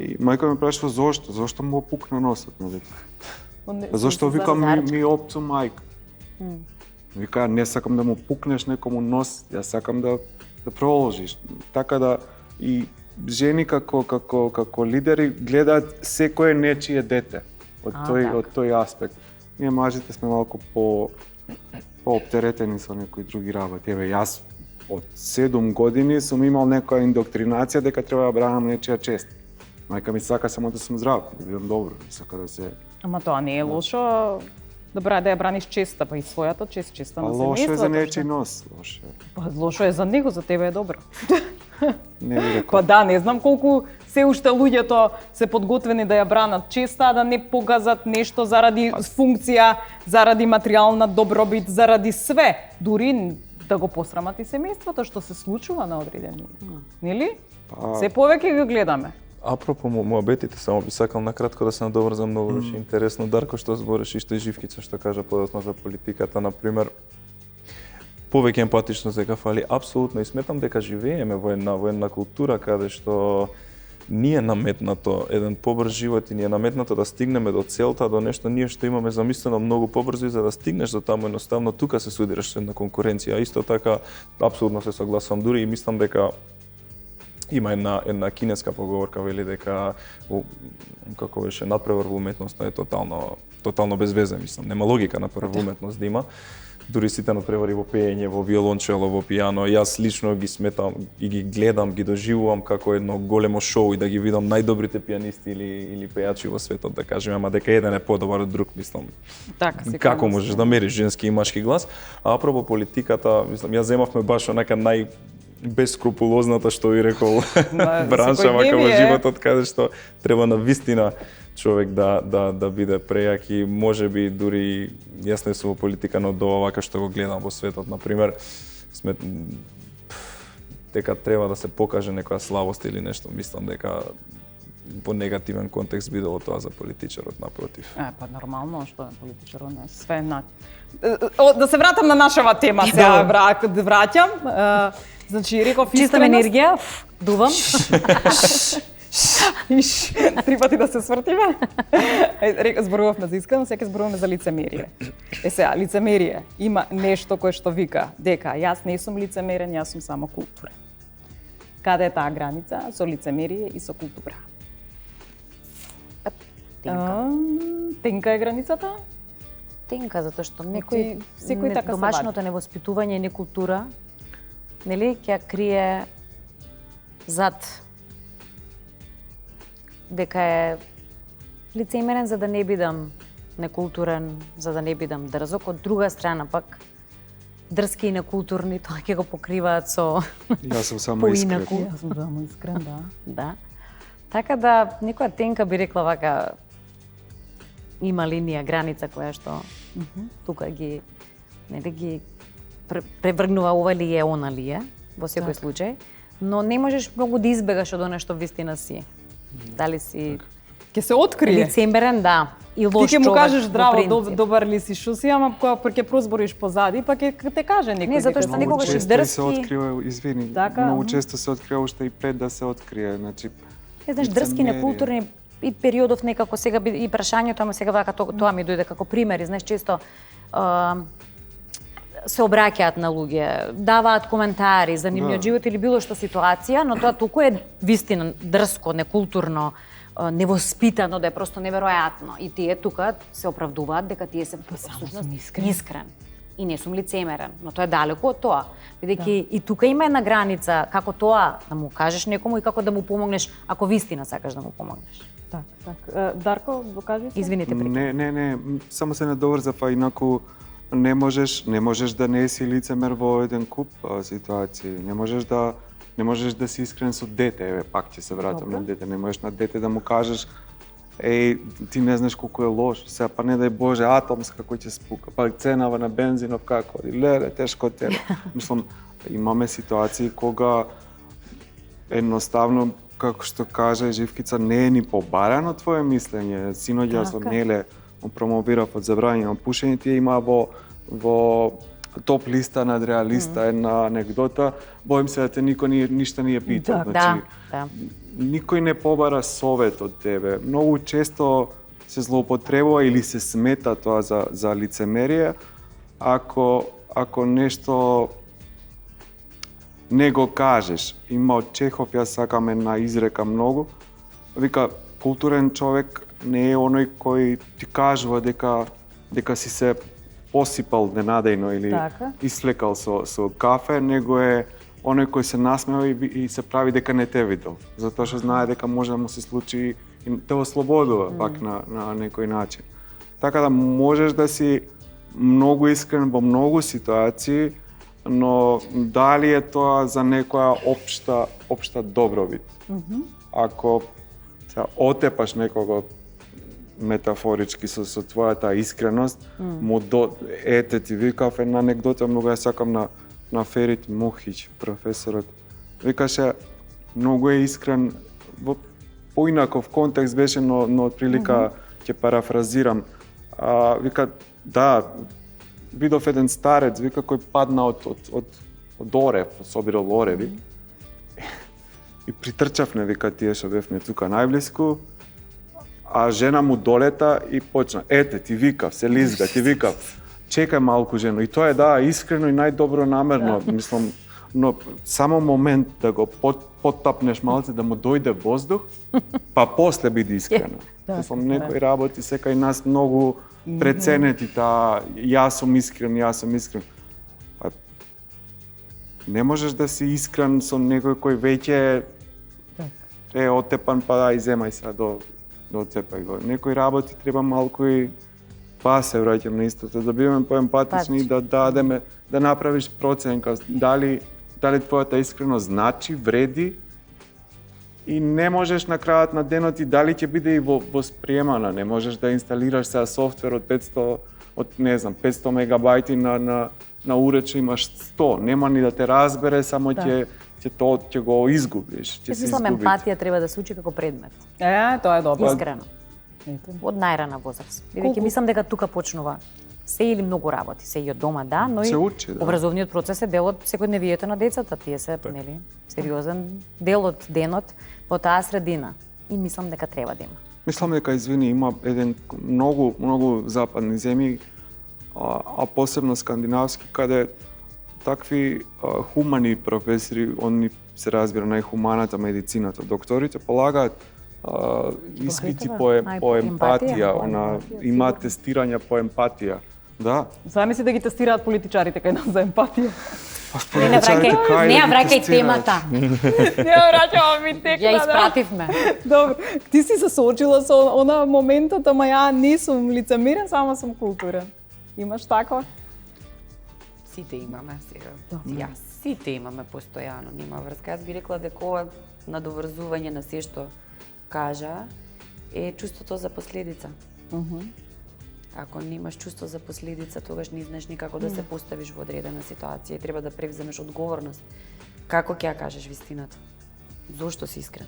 И мајка ми прашува зошто му пукна носот на детето. Зошто викам ми опцу мајка. Вика не сакам да му пукнеш некому нос, јас сакам да проложиш. Така да и жени како лидери гледаат секое нечие дете од тој аспект. Ние мажите сме малку пооптеретени со некои други работи. Еве јас од 7 години сум имал некоја индоктринација дека треба да бранам нечија чест. Мајка ми сака само да сум здрав, да бидам добро, сака да се. Ама тоа не е лошо. Добра да ја браниш честа, па и својата честа на семејството. Лошо е за нечи нос, лошо е. Па лошо е за него, за тебе е добро. Не би рекол. Па да, не знам колку се уште луѓето се подготвени да ја бранат честа, а да не погазат нешто заради функција, заради материјална добробит, заради све. Дури да го посрамат и семејството што се случува на одредени. Нели? Се повеќе го гледаме. Апропо муабетите, само би сакал накратко да се надоврзам, многу беше интересно. Дарко што збореше и што и Живкица што кажа подоцна за политиката, например, повеќе емпатично дека фали апсолутно и сметам дека живееме во една култура каде што ни е наметнато еден побрз живот и ни е наметнато да стигнеме до целта, до нешто ние што имаме замислено многу побрзо и за да стигнеш до таму едноставно тука се судираш со една конкуренција. Исто така апсолутно се согласувам, дури и мислам дека Има една кинеска поговорка вели дека како беше надпревар во уметноста е тотално без везе, мислам, нема логика надпревар во уметност да има. Дури сите надпревари во пеење, во виолончело, во пијано, јас лично ги сметам и ги гледам, ги доживувам како едно големо шоу и да ги видам најдобрите пијанисти или пејачи во светот, да кажеме, ама дека еден е подобар од друг, мислам. Така, Како можеш да мериш женски и машки глас? А апропо политиката, мислам, ја земавме баш онака безскрупулозната, што ви рекол, бранша вака во животот, каде што треба на вистина човек да биде прејак и можеби дури јас не сум во политика, но до вака што го гледам во светот, например, дека треба да се покаже некоја слабост или нешто, мислам дека во негативен контекст бидело тоа за политичарот, напротив. Па нормално, што е политичарот, не све на... Да се вратам на нашава тема, сега враќам. Значи, реков чиста енергија, дувам. Три пати да се свртиме. Зборувавме за искреност, сега зборуваме за лицемерие. Сега, лицемерие има нешто кое што вика дека јас не сум лицемерен, јас сум само културен. Каде е таа граница со лицемерие и со култура? Тенка е границата? Тенка, затоа што некој секој така домашното невоспитување и некултура, нели, ќе крие зад дека е лицемерен за да не бидам некултурен, за да не бидам дрзок. Од друга страна пак дрски и некултурни, тоа ќе го покриваат со Јас сум само искрен. Јас сум само искрен, да. Да. Така да некоја тенка би рекла вака има линија, граница која што тука ги превргнува ова ли е, она ли е, во секој случај, но не можеш многу да избегаш од она што вистина си. Дали си ќе се открие. Лицемерен, да, и лош човек. Ти ќе му кажеш здраво, добар ли си, шо си, ама кога ќе прозбориш позади, па ќе те каже некој. Не, затоа што некогаш и дрски. се открива, извини, многу често се открива уште и пред да се открие, значи. Знаеш, дрски некултурни и периодов некако сега и прашањето, ама сега вака тоа ми дојде како примери, знаеш, често се обраќаат на луѓе, даваат коментари за нивниот живот или било што ситуација, но тоа толку е вистина дрско, некултурно, невоспитано, да е просто неверојатно. И тие тука се оправдуваат дека тие се всушност искрен. И не сум лицемерен, но тоа е далеку од тоа. Бидејќи и тука има една граница како тоа да му кажеш некому и како да му помогнеш ако вистина сакаш да му помогнеш. Так. Дарко, кажи се? Извините, Не, само се надоврзав, инаку не можеш да не си лицемер во еден куп ситуации. Не можеш да си искрен со дете, пак ќе се вратам на дете. Не можеш на дете да му кажеш ти не знаеш колку е лош, сега па не дај Боже атомска кој ќе спука, па ценава на бензинов како, леле, тешко тебе. Мислам, имаме ситуации кога едноставно, како што кажа Живкица, не е ни побарано твое мислење. Синоѓа со Неле промовирав од забрањање на пушење, тие има во топ листа над реалиста една анекдота, боим се да те никој ништо не е питал. Значи, никој не побара совет од тебе. Многу често се злоупотребува или се смета тоа за лицемерие, ако нешто не го кажеш. Има од Чехов, јас сакам една изрека многу, вика, културен човек не е оној кој ти кажува дека си се посипал ненадејно или ислекал со кафе, него е оној кој се насмева и се прави дека не те видел, затоа што знае дека може да му се случи и те ослободува пак на некој начин. Така да можеш да си многу искрен во многу ситуации, но дали е тоа за некоја општа добробит. Ако отепаш некого метафорички со твојата искреност, ете ти викав една анекдота, многу ја сакам на Ферит Мухич, професорот. Викаше, многу е искрен, во поинаков контекст беше, но отприлика ќе парафразирам. Вика, да, видов еден старец, вика, кој падна од орев, собирал ореви. И притрчавме, вика, тие што бевме тука најблиску, а жена му долета и почна, ете, ти викав, се лизга, ти викав, чекај малку жено. И тоа е, да, искрено и најдобро намерно, мислам, но само момент да го поттапнеш малце, да му дојде воздух, па после биде искрена. Мислам, некои работи се кај нас многу преценети таа јас сум искрен. Па, не можеш да си искрен со некој кој веќе е оттепан, па дај земај сега до оцепај го. Некои работи треба малку и па се враќам на истото, да бидеме поемпатични и да дадеме, да направиш проценка дали твојата искреност значи, вреди и не можеш на крајот на денот и дали ќе биде и восприемана, не можеш да инсталираш сега софтвер од 500 мегабајти на урече имаш 100, нема ни да те разбере, само ќе го изгубиш, ќе се Мислам, изгуби. емпатија треба да се учи како предмет. Тоа е добро. Искрено. Од најрана возраст. Бидејќи мислам дека тука почнува се или многу работи, се и од дома, да, но и Се учи, да. образовниот процес е дел од секојдневието на децата. Тие се, нели, сериозен дел од денот во таа средина. И мислам дека треба да има. Мислам дека, извини, има еден многу западни земји, а посебно скандинавски, каде такви хумани професори, они се разбира најхуманата медицината, докторите полагаат испити по емпатија, има тестирања по емпатија. Да. Замисли да ги тестираат политичарите кај нас за емпатија. Не враќај темата. Не враќаме ми текна. Ја испративме. Добро. Ти си се соочила со она моментот, ама ја не сум лицемерен, само сум културен. Имаш таква? Сите имаме сега. Јас сите имаме постојано, нема врска. Јас би рекла дека ова надоврзување на се што кажа е чувството за последица. Ако немаш чувство за последица, тогаш не знаеш никако да се поставиш во одредена ситуација и треба да превземеш одговорност. Како ќе ја кажеш вистината? Зошто си искрен?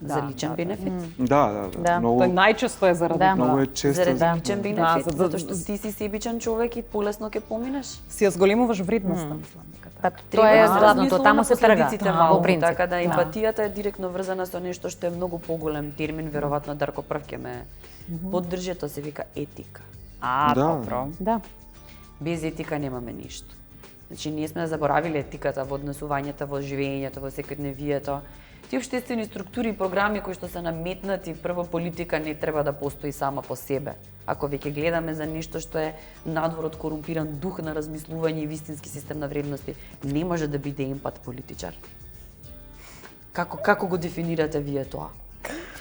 За личен бенефит? Да. Многу, Тој најчесто е заради Да. многу тоа. е често. Заради личен бенефит, Да, затоа што ти си себичен човек и полесно ќе поминеш. Си ја зголемуваш вредноста, мислам дека Па така. тоа е да главното, таму се трга. последиците Во малку, принцип. така да емпатијата е директно врзана со нешто што е многу поголем термин, веројатно Дарко прв ќе ме поддржи, тоа се вика етика. Да. Добро. Да. Без етика немаме ништо. Значи, ние сме заборавиле етиката во однесувањето, во живењето, во секојдневието. Тие општествени структури и програми кои што се наметнати, прво политика не треба да постои сама по себе. Ако веќе гледаме за нешто што е надвор од корумпиран дух на размислување и вистински систем на вредности, не може да биде емпат политичар. Како го дефинирате вие тоа?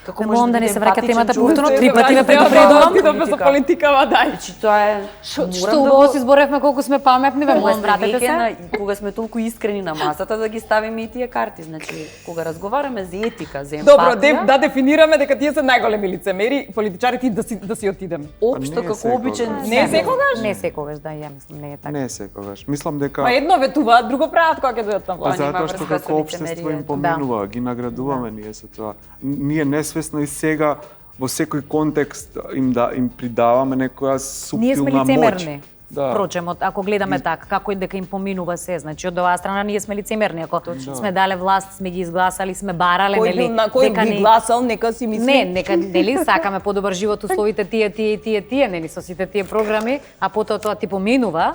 Како Не можам да не се враќа темата повторно, Се 3 пати ме враќа, предупредувам. Ти да за политикава дај. Значи тоа е Што убаво си зборевме колку сме паметни, бе, Морам молам, вратете се. Кога сме толку искрени на масата да ги ставиме и тие карти. Значи, кога разговараме за етика, за емпатија, Добро, да дефинираме дека тие се најголеми лицемери, политичарите и да си отидеме. општо Не како секогаш. обичен Не секогаш? Не секогаш, да, ја мислам, не е така. Не секогаш. Мислам дека Па едно ветуваат, друго прават кога ќе дојдат на Па власт. нема затоа што врска со како општество им лицемерието. поминува, ги наградуваме ние со тоа. Ние несвесно и сега во секој контекст им придаваме некоја Ние сме суптилна моќ. лицемерни. Да. Впрочем, ако гледаме така, како и дека им поминува се, значи од оваа страна ние сме лицемерни, ако сме дале власт, сме ги изгласали, сме барале, нели? На кој дека ги ни- гласал, нека си мисли. Не, нека нели сакаме подобар живот, условите тие, нели со сите тие програми, а потоа тоа ти поминува,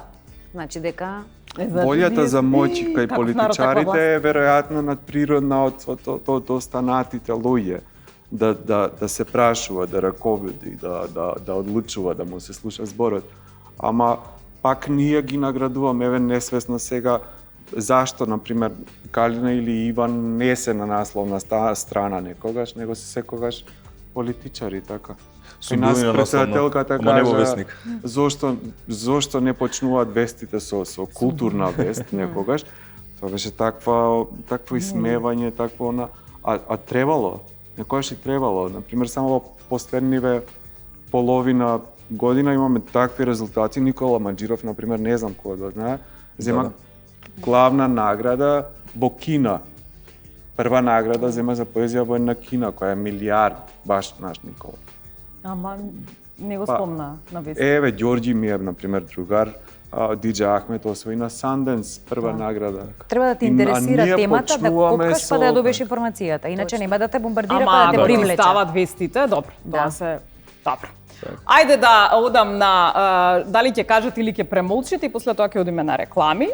значи дека Волјата за моќ кај Каков народ, таква политичарите е веројатно надприродна од останатите луѓе. Да се прашува, да раководи, да одлучува, да му се слуша зборот. Ама пак ние ги наградуваме, еве несвесно сега, зашто, например, Калина или Иван не се на насловна страна некогаш, него се секогаш политичари, така. Со И нас година председателката насловна, ама не во кажа, весник. зошто не почнуваат вестите со културна вест некогаш. Тоа беше такво исмевање, такво она, а требало, некогаш и требало. Например, само во последниве половина година имаме такви резултати. Никола Маџиров, например, не знам кој го знае, зема главна награда во Кина. Прва награда зема за поезија во една Кина, која е милиард, баш наш Никола. Ама не го Па, спомна на вест. Еве, Ѓорѓи ми е, например, другар, Диџе Ахмет освои на Санденс прва награда. треба да те И, интересира ние темата, да почнуваме копкаш па да ја со- добиеш информацијата, иначе нема да те бомбардира Ама па да те ако ти привлече. стават вестите, добро, Да. тоа се добро. Ајде да одам на дали ќе кажете или ќе премолчите и после тоа ќе одиме на реклами.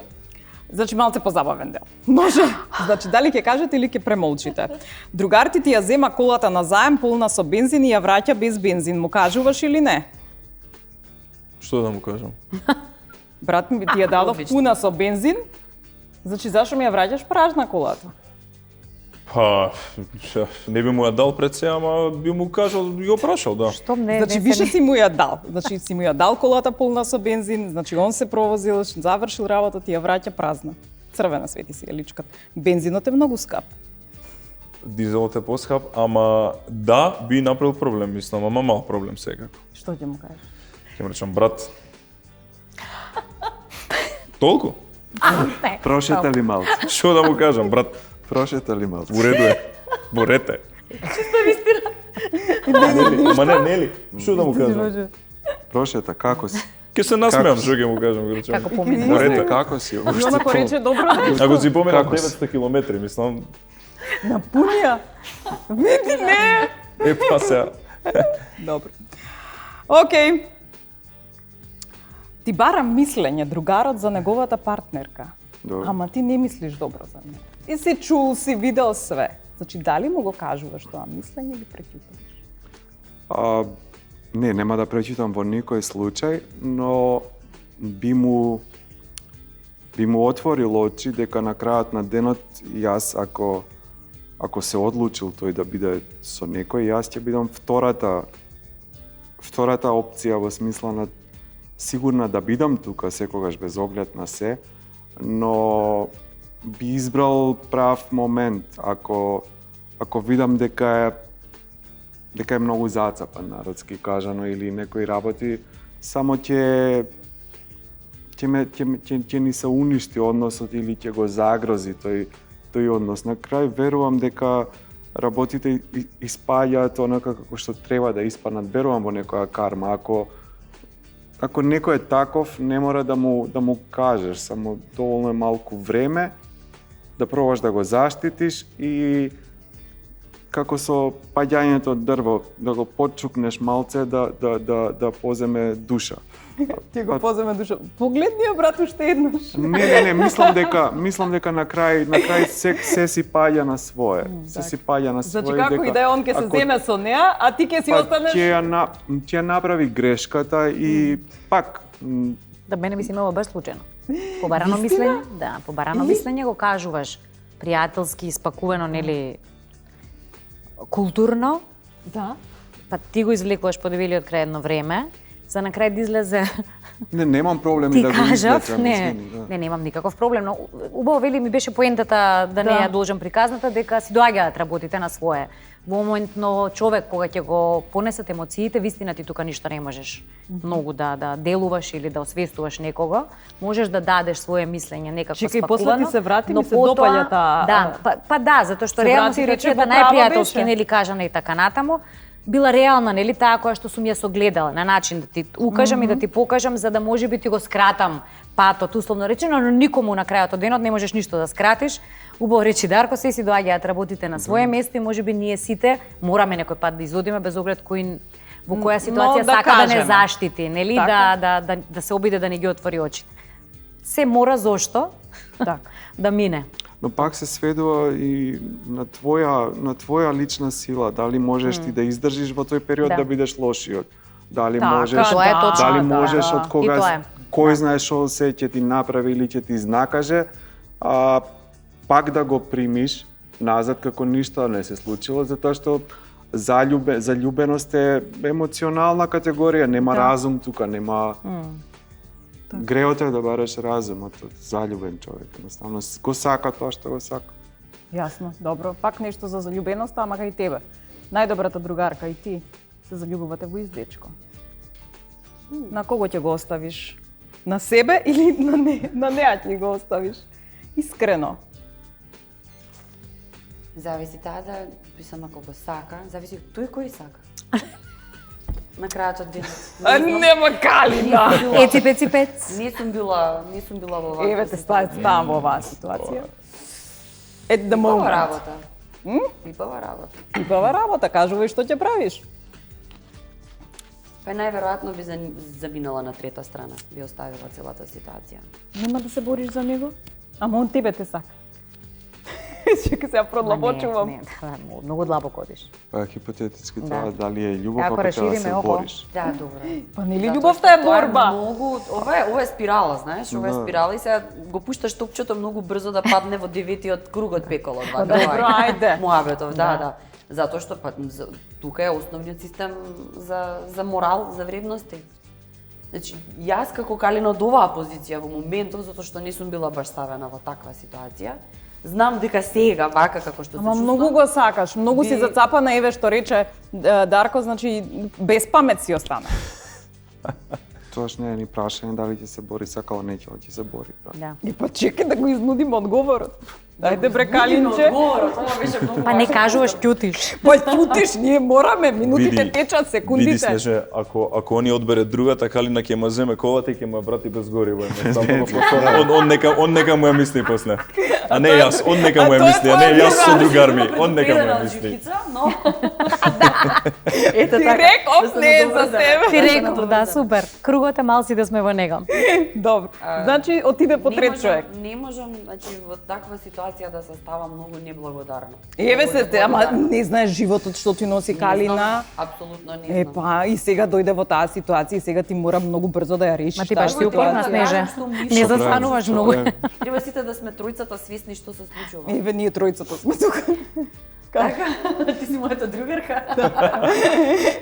Значи малце позабавен дел. Може. Значи дали ќе кажете или ќе премолчите. Другар ти ја зема колата на заем полна со бензин и ја враќа без бензин. Му кажуваш или не? Што да му кажам? Брат ми ти ја дадов пуна со бензин. Значи зашо ми ја враќаш празна колата? Па, не би му ја дал пред се, ама би му кажал и го прашал, да. Што не, Значи више си му ја дал. Значи си му ја дал колата полна со бензин, значи он се провозил, завршил работа, ти ја враќа празна. Црвена свети си ја личкат. Бензинот е многу скап. Дизелот е поскап, ама да, би направил проблем, мислам, ама мал проблем секако. Што ќе му кажеш? Ќе му речам, брат. Толку? Прошета ли малце? Што да му кажам, брат? Прошета ли малце? Во реду е. Борете. Чисто вистина. Ама не ли? Што да му кажам? Прошета, како си? Ке се насмеам, што ќе му кажам, го речам. Како поминеш? Борете. Како си? И онако рече добро, Ако си поминав Како си? 900 километри, мислам, на пунија. Види, не. па сега. Добро. Океј. Ти бара мислење другарот за неговата партнерка. Добро. Ама ти не мислиш добро за неа. Ти си чул, си видел све. Значи, дали му го кажуваш тоа мислење или преќутуваш? Не, нема да пречитам во никој случај, но би му отворил очи дека на крајот на денот јас ако се одлучил тој да биде со некој, јас ќе бидам втората опција во смисла на сигурна да бидам тука секогаш без оглед на се, но би избрал прав момент ако видам дека е многу зацапан, народски кажано, или некои работи само ќе ни се уништи односот или ќе го загрози тој однос. На крај верувам дека работите испаѓаат онака како што треба да испаднат. Верувам во некоја карма. Ако некој е таков, не мора да му кажеш, само доволно е малку време да пробаш да го заштитиш и како со паѓањето од дрво, да го потчукнеш малце да поземе душа. Ти го поземе душа. Погледни ја, брат, уште еднаш. Не, мислам дека на крај се си паѓа на свое. Се си паѓа на свое. Значи како и да е он ќе се земе со неа, а ти ќе си останеш. Ќе направи грешката и пак Да мене би се имало без случајно. Побарано мислење, да, побарано мислење го кажуваш пријателски, испакувано, нели културно. Да. Па ти го извлекуваш по дебелиот крај едно време, за на крај да излезе. Не, немам проблеми Ти да го кажав, извлечам. не, немам никаков проблем, но убаво вели ми беше поентата да не ја должам приказната дека си доаѓаат работите на свое. Во моментно човек кога ќе го понесат емоциите, вистина ти тука ништо не можеш многу да делуваш или да освестуваш некого. Можеш да дадеш свое мислење некако Чекај, спакувано. после ти се врати, но ми се допаѓа таа. Да, па да, затоа што Се реално врати и рече, ситуацијата "Во право најпријателски беше." нели кажана и така натаму била реална, нели таа која што сум ја согледала, на начин да ти укажам и да ти покажам за да можеби ти го скратам патот, условно речено, но никому на крајот од денот не можеш ништо да скратиш. Убаво речи Дарко, се си доаѓаат работите на свое место и можеби ние сите мораме некој пат да изодиме без оглед во која ситуација да сака да не кажеме. заштити, нели да се обиде да не ги отвори очите. Се мора зошто? Да мине. Но пак се сведува и на твоја лична сила, дали можеш ти да издржиш во тој период да бидеш лошиот. Дали можеш, тоа е точно, дали да. можеш од И тоа кога е. кој знае што се ќе ти направи или ќе ти изнакаже, пак да го примиш назад како ништо не се случило, затоа што заљубеност е емоционална категорија, нема разум тука, нема. Греот е да бараш разумот од заљубен човек, едноставно го сака тоа што го сака. Јасно, добро. Пак нешто за заљубеноста, ама кај тебе. Најдобрата другарка и ти се заљубувате во издечко. На кого ќе го оставиш? На себе или на неа ќе го оставиш? Искрено. Зависи таа да писам ако го сака, зависи тој кој сака. На крајот од денот. Нема калина! Еци пеци пец. Не сум била во оваква. Еве те ставам во оваа ситуација. At the Пипава moment. работа. Пипава работа. Пипава работа, кажувај што ќе правиш. Па најверојатно би заминала на трета страна, би оставила целата ситуација. Нема да се бориш за него? Ама он тебе те сака. Чекай сега продлабочувам. Не, многу длабоко одиш. Па хипотетички Да. тоа дали е љубов, Ако ако треба да расшириме се око. бориш. Да, добро. Па нели Затоа љубовта што е тоа борба? Многу, ова е спирала, знаеш, ова е Да. спирала и сега го пушташ топчето многу брзо да падне во деветиот круг од пеколот. Па добро, ајде. Муабетов, да. Затоа што тука е основниот систем за морал, за вредности. Значи, јас како Калина од оваа позиција во моментов, затоа што не сум била баш ставена во таква ситуација, знам дека сега, вака како што се Ама чувствам, многу го сакаш, многу си Би- зацапана, еве што рече Дарко, значи без памет си остана. Тоаш не е ни прашање дали ќе се бори, сакало не ќе се бори. Да. И па чекај да го изнудиме одговорот. Дајде бре Калинче. Тоа беше многу Па не важен кажуваш, одговор. ќутиш. Па ќутиш, ние мораме, минутите Види- течат, Види секундите. Снеже, ако они одбере другата, Калина ќе ма земе ковата и ќе ма врати без гориво. Он нека му ја мисли после. А не јас, он нека му ја тоа е мисли, а не твоја јас со другар. другар ми. Он нека му ја Предупредена мисли. живица, но Ето Ти така. реков, Да се не е за надоврзаме. тебе. Ти Да се реков, да, надоврзаме. супер. Кругот е мал, си да сме во него. Добро. Значи отиде по Не трет можам- човек. Не можам, значи во таква ситуација да се става многу неблагодарно. Еве Многу се, ама неблагодарно. не знаеш животот што ти носи Не Калина. знам, апсолутно не знам. Е па и сега дојде во таа ситуација и сега ти мора многу брзо да ја решиш. Ма ти таа баш си Тоа е упорна, да Снеже. кажам што мислам. Не застануваш многу. Треба сите да сме тројцата свесни што се случува. Еве ние тројцата сме тука. Така, ти си мојата другарка.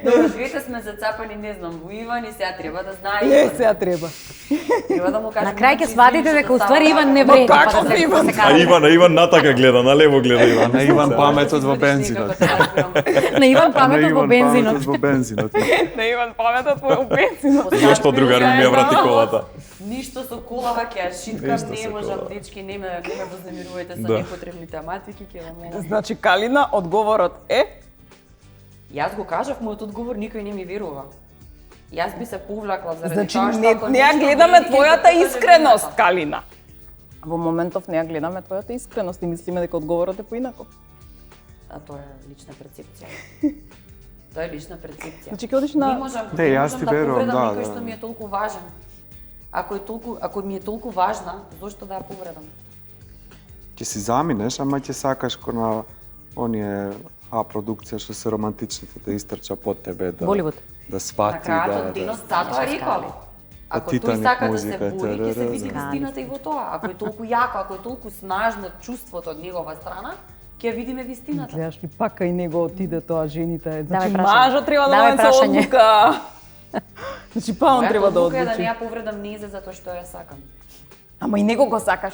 Добро, двете сме зацапани, не знам, во Иван и сега треба да знае. Е, Иван. сега треба. Треба да му кажем. На крај ќе извини сватите што дека става уствари така. Иван не вреди. Ма па каков да се- Иван? се А каже. Иван натака гледа, на лево гледа Иван. На Иван Што паметот во извадиш бензинот. некој, те разбирам. На Иван На паметот во Иван бензинот. паметот во бензинот. Да Иван паметот во бензинот. Зошто другар ми ја врати колата? Ништо со колава ќе ја шиткам, Ништо не со можам, колава. дечки, не ме вознемирувајте со Да. непотребни тематики, ќе вам молам. Значи Калина, одговорот е Јас го кажав, мојот одговор никој не ми верува. Јас би се повлакла заради Значи тоа што не ако не ја нешто гледаме вреди, ќе твојата докаже искреност, вината. Калина. Во моментов не ја гледаме твојата искреност и мислиме дека одговорот е поинаков. А тоа е лична перцепција. Тоа е лична перцепција. Значи ќе одиш Не на можам, Не, јас можам ти да верувам, повредам да, некој да. што ми е толку важен. Ако ми е толку важна, зошто да ја повредам? Ќе си заминеш, ама ќе сакаш ко на оние продукција што се романтичните да истрча под тебе, да Боливуд. да На свати, крајот од да. денот затоа реков. Ако тој Титаник сака да музика, се бори, ќе се види тарарара. вистината и во тоа. Ако е толку јако, ако е толку снажно чувството од негова страна, ќе ја видиме вистината. Гледаш ли пака и него отиде тоа жените. Значи Давај прашање. мажот треба да Давај донесе прашање. одлука. Значи па он Мојата треба да одлука е да одлучи. не ја повредам незе затоа што ја сакам. Ама и него го сакаш.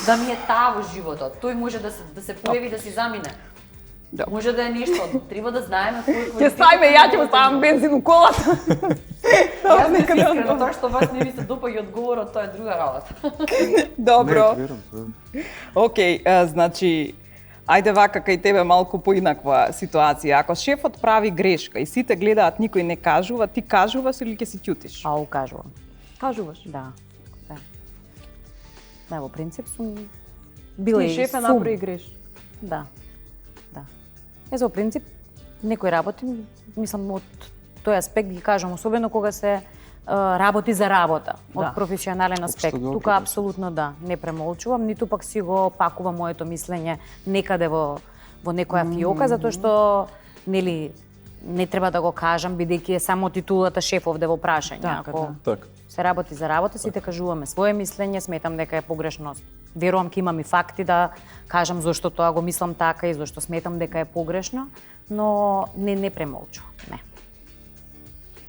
Да ми е таа во животот. Тој може да се појави да си замине. Да. Може да е нешто, треба да знаеме кој Ќе ставиме, ја ќе му ставам бензин у колата. Јас не Некаде искрено од- тоа што вас не ви се допаѓа одговорот, тоа е друга работа. Добро. Не, верувам. Океј, значи, ајде вака кај тебе малку поинаква ситуација. Ако шефот прави грешка и сите гледаат, никој не кажува, ти кажуваш или ќе си ќутиш? Ау, кажувам. Кажуваш. Да. Да. Да, во принцип сум била Ти и шеф е сум. направи грешка. Да. Да. Во принцип, некои работи, мислам, од тој аспект ги кажам, особено кога се работи за работа, од Да. професионален аспект. Општо добро, Тука да. апсолутно да, не премолчувам, ниту пак си го пакувам моето мислење некаде во некоја фиока, затоа што нели не треба да го кажам бидејќи е само титулата шеф овде во прашање. Така, Ако да. Така. се работи за работа, сите кажуваме свое мислење, сметам дека е погрешно. Верувам ке имам и факти да кажам зошто тоа го мислам така и зошто сметам дека е погрешно, но не премолчувам, не.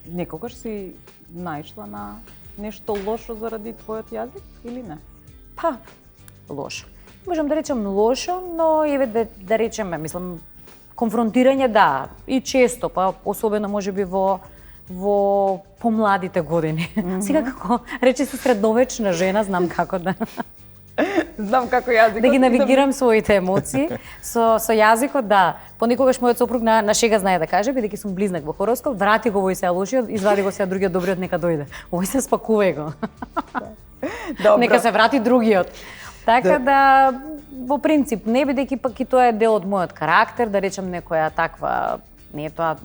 Некогаш си наишла на нешто лошо заради твојот јазик или не? Па, лошо. Можам да речем лошо, но еве да речеме, мислам, конфронтирање да, и често, па особено можеби во помладите години. Сега како рече се средновечна жена, знам како да Знам како јазикот. да ги навигирам своите емоции со јазикот, да. Понекогаш мојот сопруг на шега знае да каже, бидејќи сум близнак во хороскоп, врати го овој сега лошиот, извади го сега другиот добриот, нека дојде. Овој се спакувај го. Добро. Нека се врати другиот. Така да, во принцип, не бидејќи пак и тоа е дел од мојот карактер, да речем некоја таква, не е тоа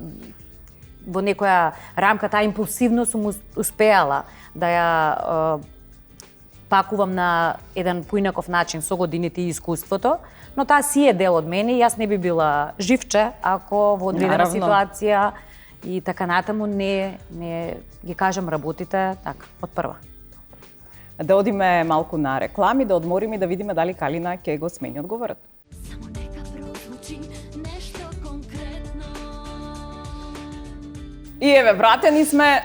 во некоја рамка, таа импулсивност сум успеала да ја пакувам на еден поинаков начин со годините и искуството, но таа си е дел од мене и јас не би била живче ако во одредена Наравно. ситуација и така натаму не ги кажам работите така од прва. Да одиме малку на реклами, да одмориме и да видиме дали Калина ќе го смени одговорот. Само нека прозвучи нешто конкретно. И еве, вратени сме.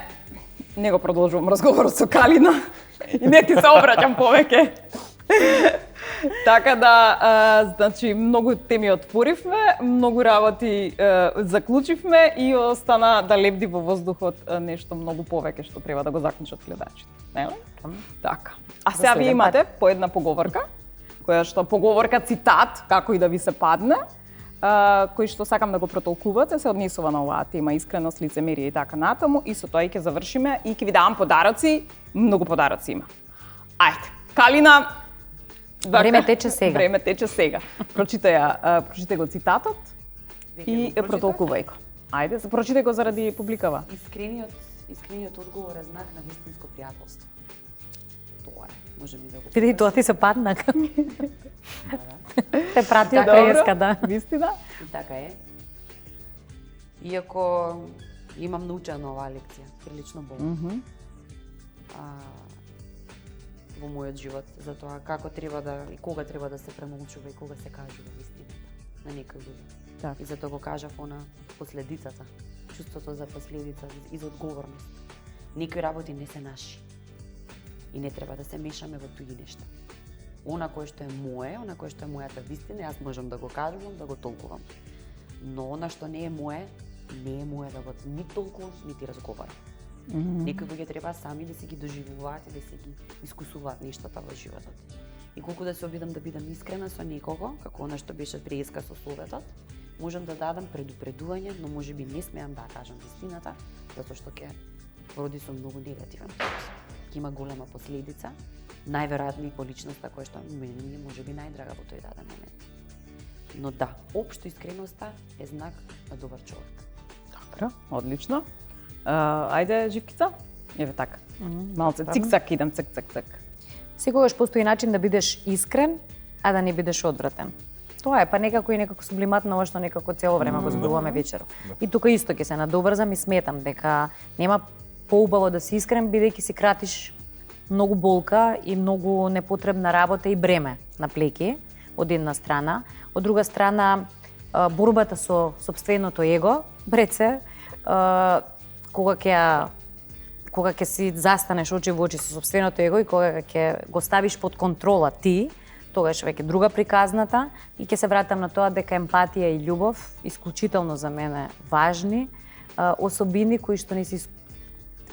Не го продолжувам разговорот со Калина. И не ти се обраќам повеќе. Така да, значи, многу теми отворивме, многу работи заклучивме и остана да лебди во воздухот нешто многу повеќе што треба да го заклучат гледачите. Нели? Така. А сега вие имате по една поговорка, која што поговорка цитат, како и да ви се падне, кој што сакам да го протолкувате, се однесува на оваа тема искреност, лицемерие и така натаму, и со тоа и ќе завршиме и ќе ви давам подароци, многу подароци има. Ајде, Калина, Време тече сега. Време тече сега. Прочитай го цитатот и протолкувај го. Ајде, прочитай го заради публикава. Искрениот одговор е знак на вистинско пријателство. Тоа е. Можеме да го... Види, тоа ти се падна. Те прати од Добро, преска, да. Вистина? И така е. Иако имам научена оваа лекција, прилично болна. Во мојот живот, за тоа како треба да и кога треба да се премолчува и кога се кажува вистината на некои луѓе. Така. И затоа го кажав последицата, чувството за последица и за одговорност. Некои работи не се наши. И не треба да се мешаме во туѓи нешта. Она кое што е мое, она кое што е мојата вистина, јас можам да го кажувам, да го толкувам. Но она што не е мое да го ни толкувам, нити разговарам. Некои луѓе треба сами да се ги доживуваат и да се ги искусуваат нештата во животот. И колку да се обидам да бидам искрена со некого, како она што беше преска со советот, можам да дадам предупредување, но можеби не смеам да кажам вистината, затоа што ќе роди со многу негативен плод. Ќе има голема последица, најверојатно и по личноста која што мене ми е можеби најдрага во тој даден момент. Но да, општо искреноста е знак на добар човек. Добро, одлично. Ајде, Живкица? Еве така. Малце цик-цак идам, цик-цак-цак. Секогаш постои начин да бидеш искрен, а да не бидеш одвратен. Тоа е, па некако сублиматно ова што некако цело време го зборуваме вечеров. И тука исто ќе се надоврзам и сметам дека нема поубаво да си искрен, бидејќи си кратиш многу болка и многу непотребна работа и бреме на плеќи, од една страна. Од друга страна, борбата со сопственото его, бреце, кога ќе си застанеш очи во очи со сопственото его и кога ќе го ставиш под контрола ти, тогаш веќе друга приказната и ќе се вратам на тоа дека емпатија и љубов исклучително за мене важни особини кои што не се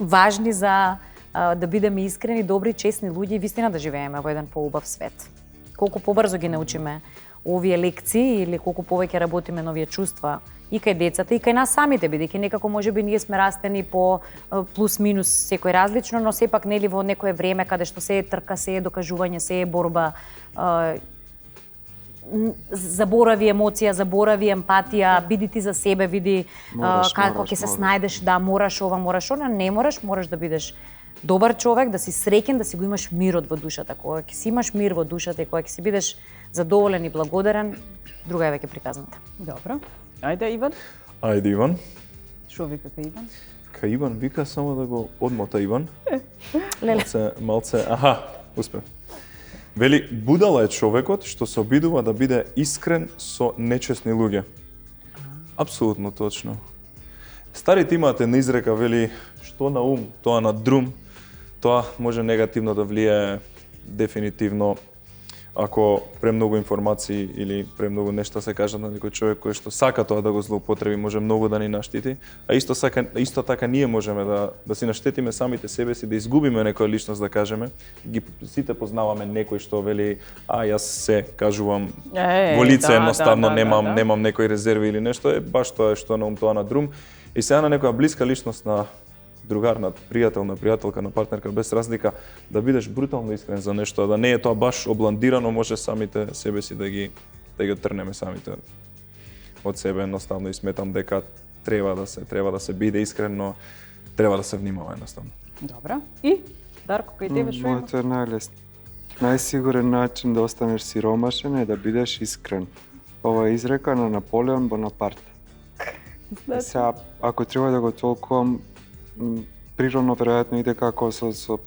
важни за да бидеме искрени, добри, честни луѓе и вистина да живееме во еден поубав свет. Колку побрзо ги научиме овие лекции или колку повеќе работиме на овие чувства и кај децата и кај нас самите, бидејќи некако можеби ние сме растени по плюс минус секој различно, но сепак нели во некое време каде што се е трка, се е докажување, се е борба, заборави емоција, заборави емпатија, биди ти за себе, види како ќе се снајдеш, да мораш ова, мораш она, не мораш, мораш да бидеш добар човек, да си среќен, да си го имаш мирот во душата. Кога ќе си имаш мир во душата и кога ќе си бидеш задоволен и благодарен, друга е веќе приказната. Добро. Ајде, Иван. Ајде, Иван. Шо вика кај Иван? Кај Иван вика само да го одмота Иван. Леле. Малце, аха, успе. Вели, будала е човекот што се обидува да биде искрен со нечесни луѓе. Апсолутно точно. Старите имаат една изрека, вели, што на ум, тоа на друм. Тоа може негативно да влијае дефинитивно ако премногу информации или премногу нешта се кажат на некој човек кој што сака тоа да го злоупотреби, може многу да ни наштити, а исто така ние можеме да си наштетиме самите себе си, да изгубиме некоја личност, да кажеме. Сите познаваме некој што вели, јас се кажувам во лице, едноставно немам некои резерви или нешто, е баш тоа што на ум, тоа на друм. И сега на некоја блиска личност, на другар, на пријател, на пријателка, на партнерка, без разлика, да бидеш брутално искрен за нешто, да не е тоа баш обландирано, може самите себе си да ги отрнеме самите од себе, едноставно, и сметам дека треба да се биде искрен, но треба да се внимава едноставно. Добра. И Дарко, кај тебе шо има? Моето е најлесно. Најсигурен начин да останеш сиромашен е да бидеш искрен. Ова е изрека на Наполеон Бонапарт. Сега, ако треба да го толкувам, природно веројатно иде како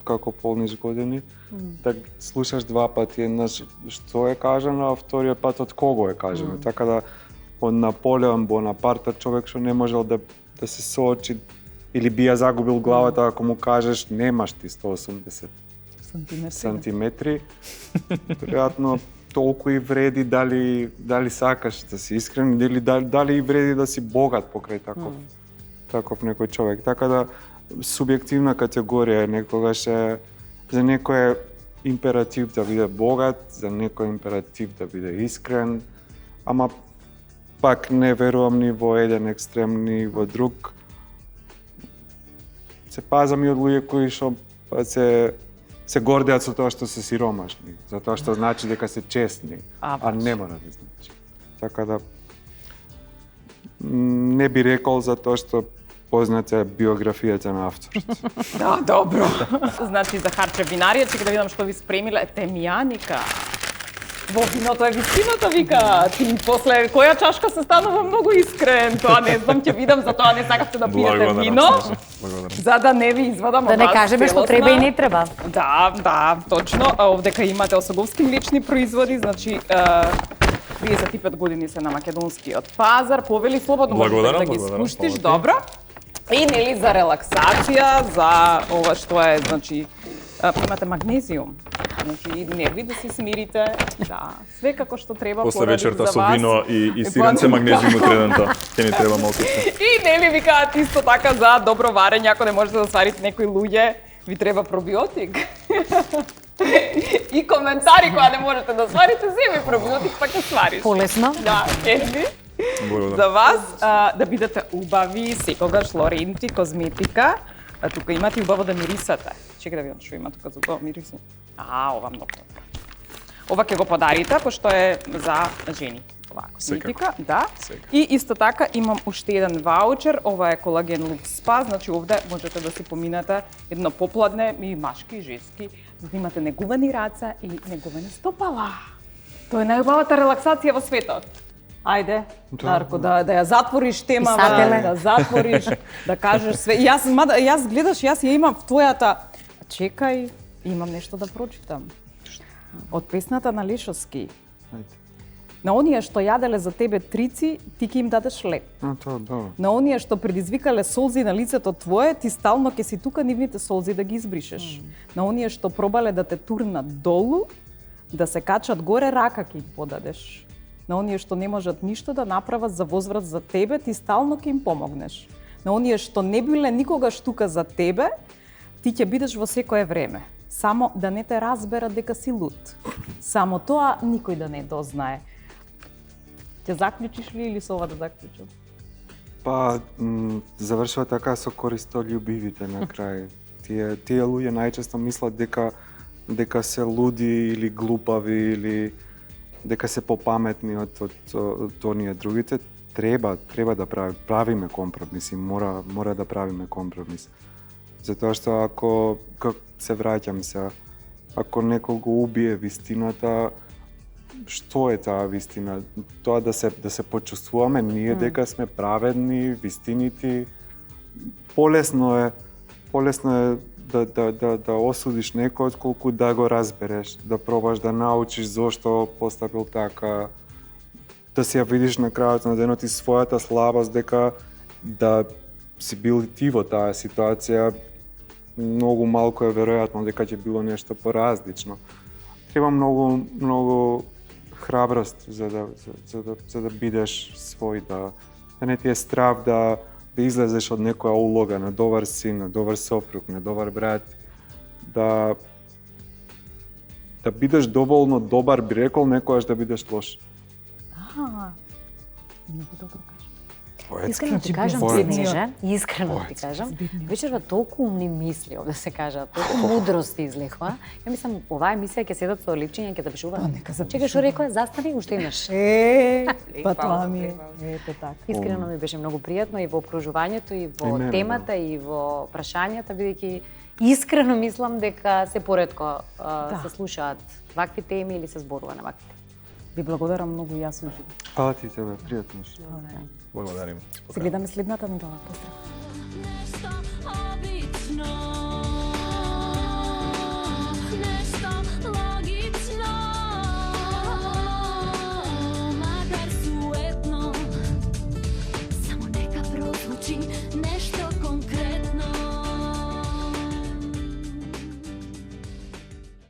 како полниш години, да слушаш два пати еднаш што е кажано, а вториот пат од кого е кажано. Така да од Наполеон Бонапарта човек што не можел да се соочи или би ја загубил главата ако му кажеш немаш ти 180 сантиметри. Веројатно толку и вреди дали сакаш да си искрен или дали и вреди да си богат покрај таков некој човек. Така да субјективна категорија е некогаш е за некој императив да биде богат, за некој императив да биде искрен, ама пак не верувам ни во еден екстрем ни во друг. Се пазам и од луѓе кои што се гордеат со тоа што се сиромашни, за тоа што значи дека се честни, а не мора да значи. Така да не би рекол за тоа што позната биографијата на авторот. Да, добро. Значи за харче винарија, чека да видам што ви спремила. Темјаника. Во виното е вистината, вика. Ти после која чашка се станува многу искрен. Тоа не знам, ќе видам, затоа не сакавте да пиете вино. За да не ви извадам да не кажеме што треба и не треба. Да, точно. Овдека имате осоговски млечни производи, значи 35 години се на македонскиот пазар. Повели слободно можеш да ги спуштиш, добро. И нели за релаксација, за ова што е, значи, имате магнезиум. Значи, нерви да се смирите, да, све како што треба после вечерта за со вас. вино и сиренце магнезиум утредента, ќе ни треба малку. И нели викаат исто така за добро варење, ако не можете да сварите некои луѓе, ви треба пробиотик. И коментари кога не можете да сварите, земи пробиотик па ќе свариш. Полесно. Да, еми. За вас да бидете убави, секогаш Лоренти козметика. Тука имате убаво да мирисате. Чекај да видам што има тука за убаво мириси. Ова многу добро. Ова ќе го подарите, пошто е за жени. Ова козметика, да. И исто така имам уште еден ваучер, ова е колаген Lux Spa, значи овде можете да си поминете едно попладне и машки и женски, за да имате негувани раца и негувани стопала. Тоа е најубавата релаксација во светот. Ајде, Дарко, да ја затвориш темава, да затвориш, да кажеш све. И јас гледаш, јас ја имам в твојата. Чекај, имам нешто да прочитам. Од песната на Лешовски. На оние што јаделе за тебе трици, ти ќе им дадеш леп. На оние што предизвикале солзи на лицето твое, ти стално ќе си тука нивните солзи да ги избришеш. На оние што пробале да те турнат долу, да се качат горе, рака ќе им подадеш. На оние што не можат ништо да направат за возврат за тебе, ти стално ќе им помогнеш. На оние што не биле никогаш тука за тебе, ти ќе бидеш во секое време. Само да не те разберат дека си луд. Само тоа никој да не дознае. Ќе заклучиш ли или со ова да заклучам? Па, завршува така со користолюбивите на крај. Тие луѓе најчесто мислат дека се луди или глупави или дека се попаметни од оние другите. Треба да правиме компромиси, мора да правиме компромис. Затоа што ако се враќам се, ако некој го убие вистината, што е таа вистина? Тоа да се почувствуваме ние дека сме праведни, вистинити. Полесно е да осудиш некој отколку да го разбереш, да пробаш да научиш зошто постапил така, да си ја видиш на крајот на денот и својата слабост дека да си бил ти во таа ситуација, многу малку е веројатно дека ќе било нешто поразлично. Треба многу храброст за да бидеш свој, да не ти е страв да излезеш од некоја улога на добар син, на добар сопруг, на добар брат, да бидеш доволно добар, би рекол, некојаш да бидеш лош. Многу добро кажам. Искрено ти кажам, Снежа, искрено ти кажам, вечерва толку умни мисли овде се кажат, толку мудрости излехва. Ја мислам, оваа емисија ќе седат со липчиња, ќе запишуваат. Чекај, што рекоа, застани, уште имаш. Па тоа ми е, ете така. Искрено ми беше многу пријатно и во окружувањето, и во темата, и во прашањата, бидејќи Искрено мислам дека се поретко се слушаат вакви теми или се зборува на вакви теми. Ви благодарам многу и јас уживам. Фала ти тебе, пријатно. Благодарим. Се гледаме следната недела. Поздрав.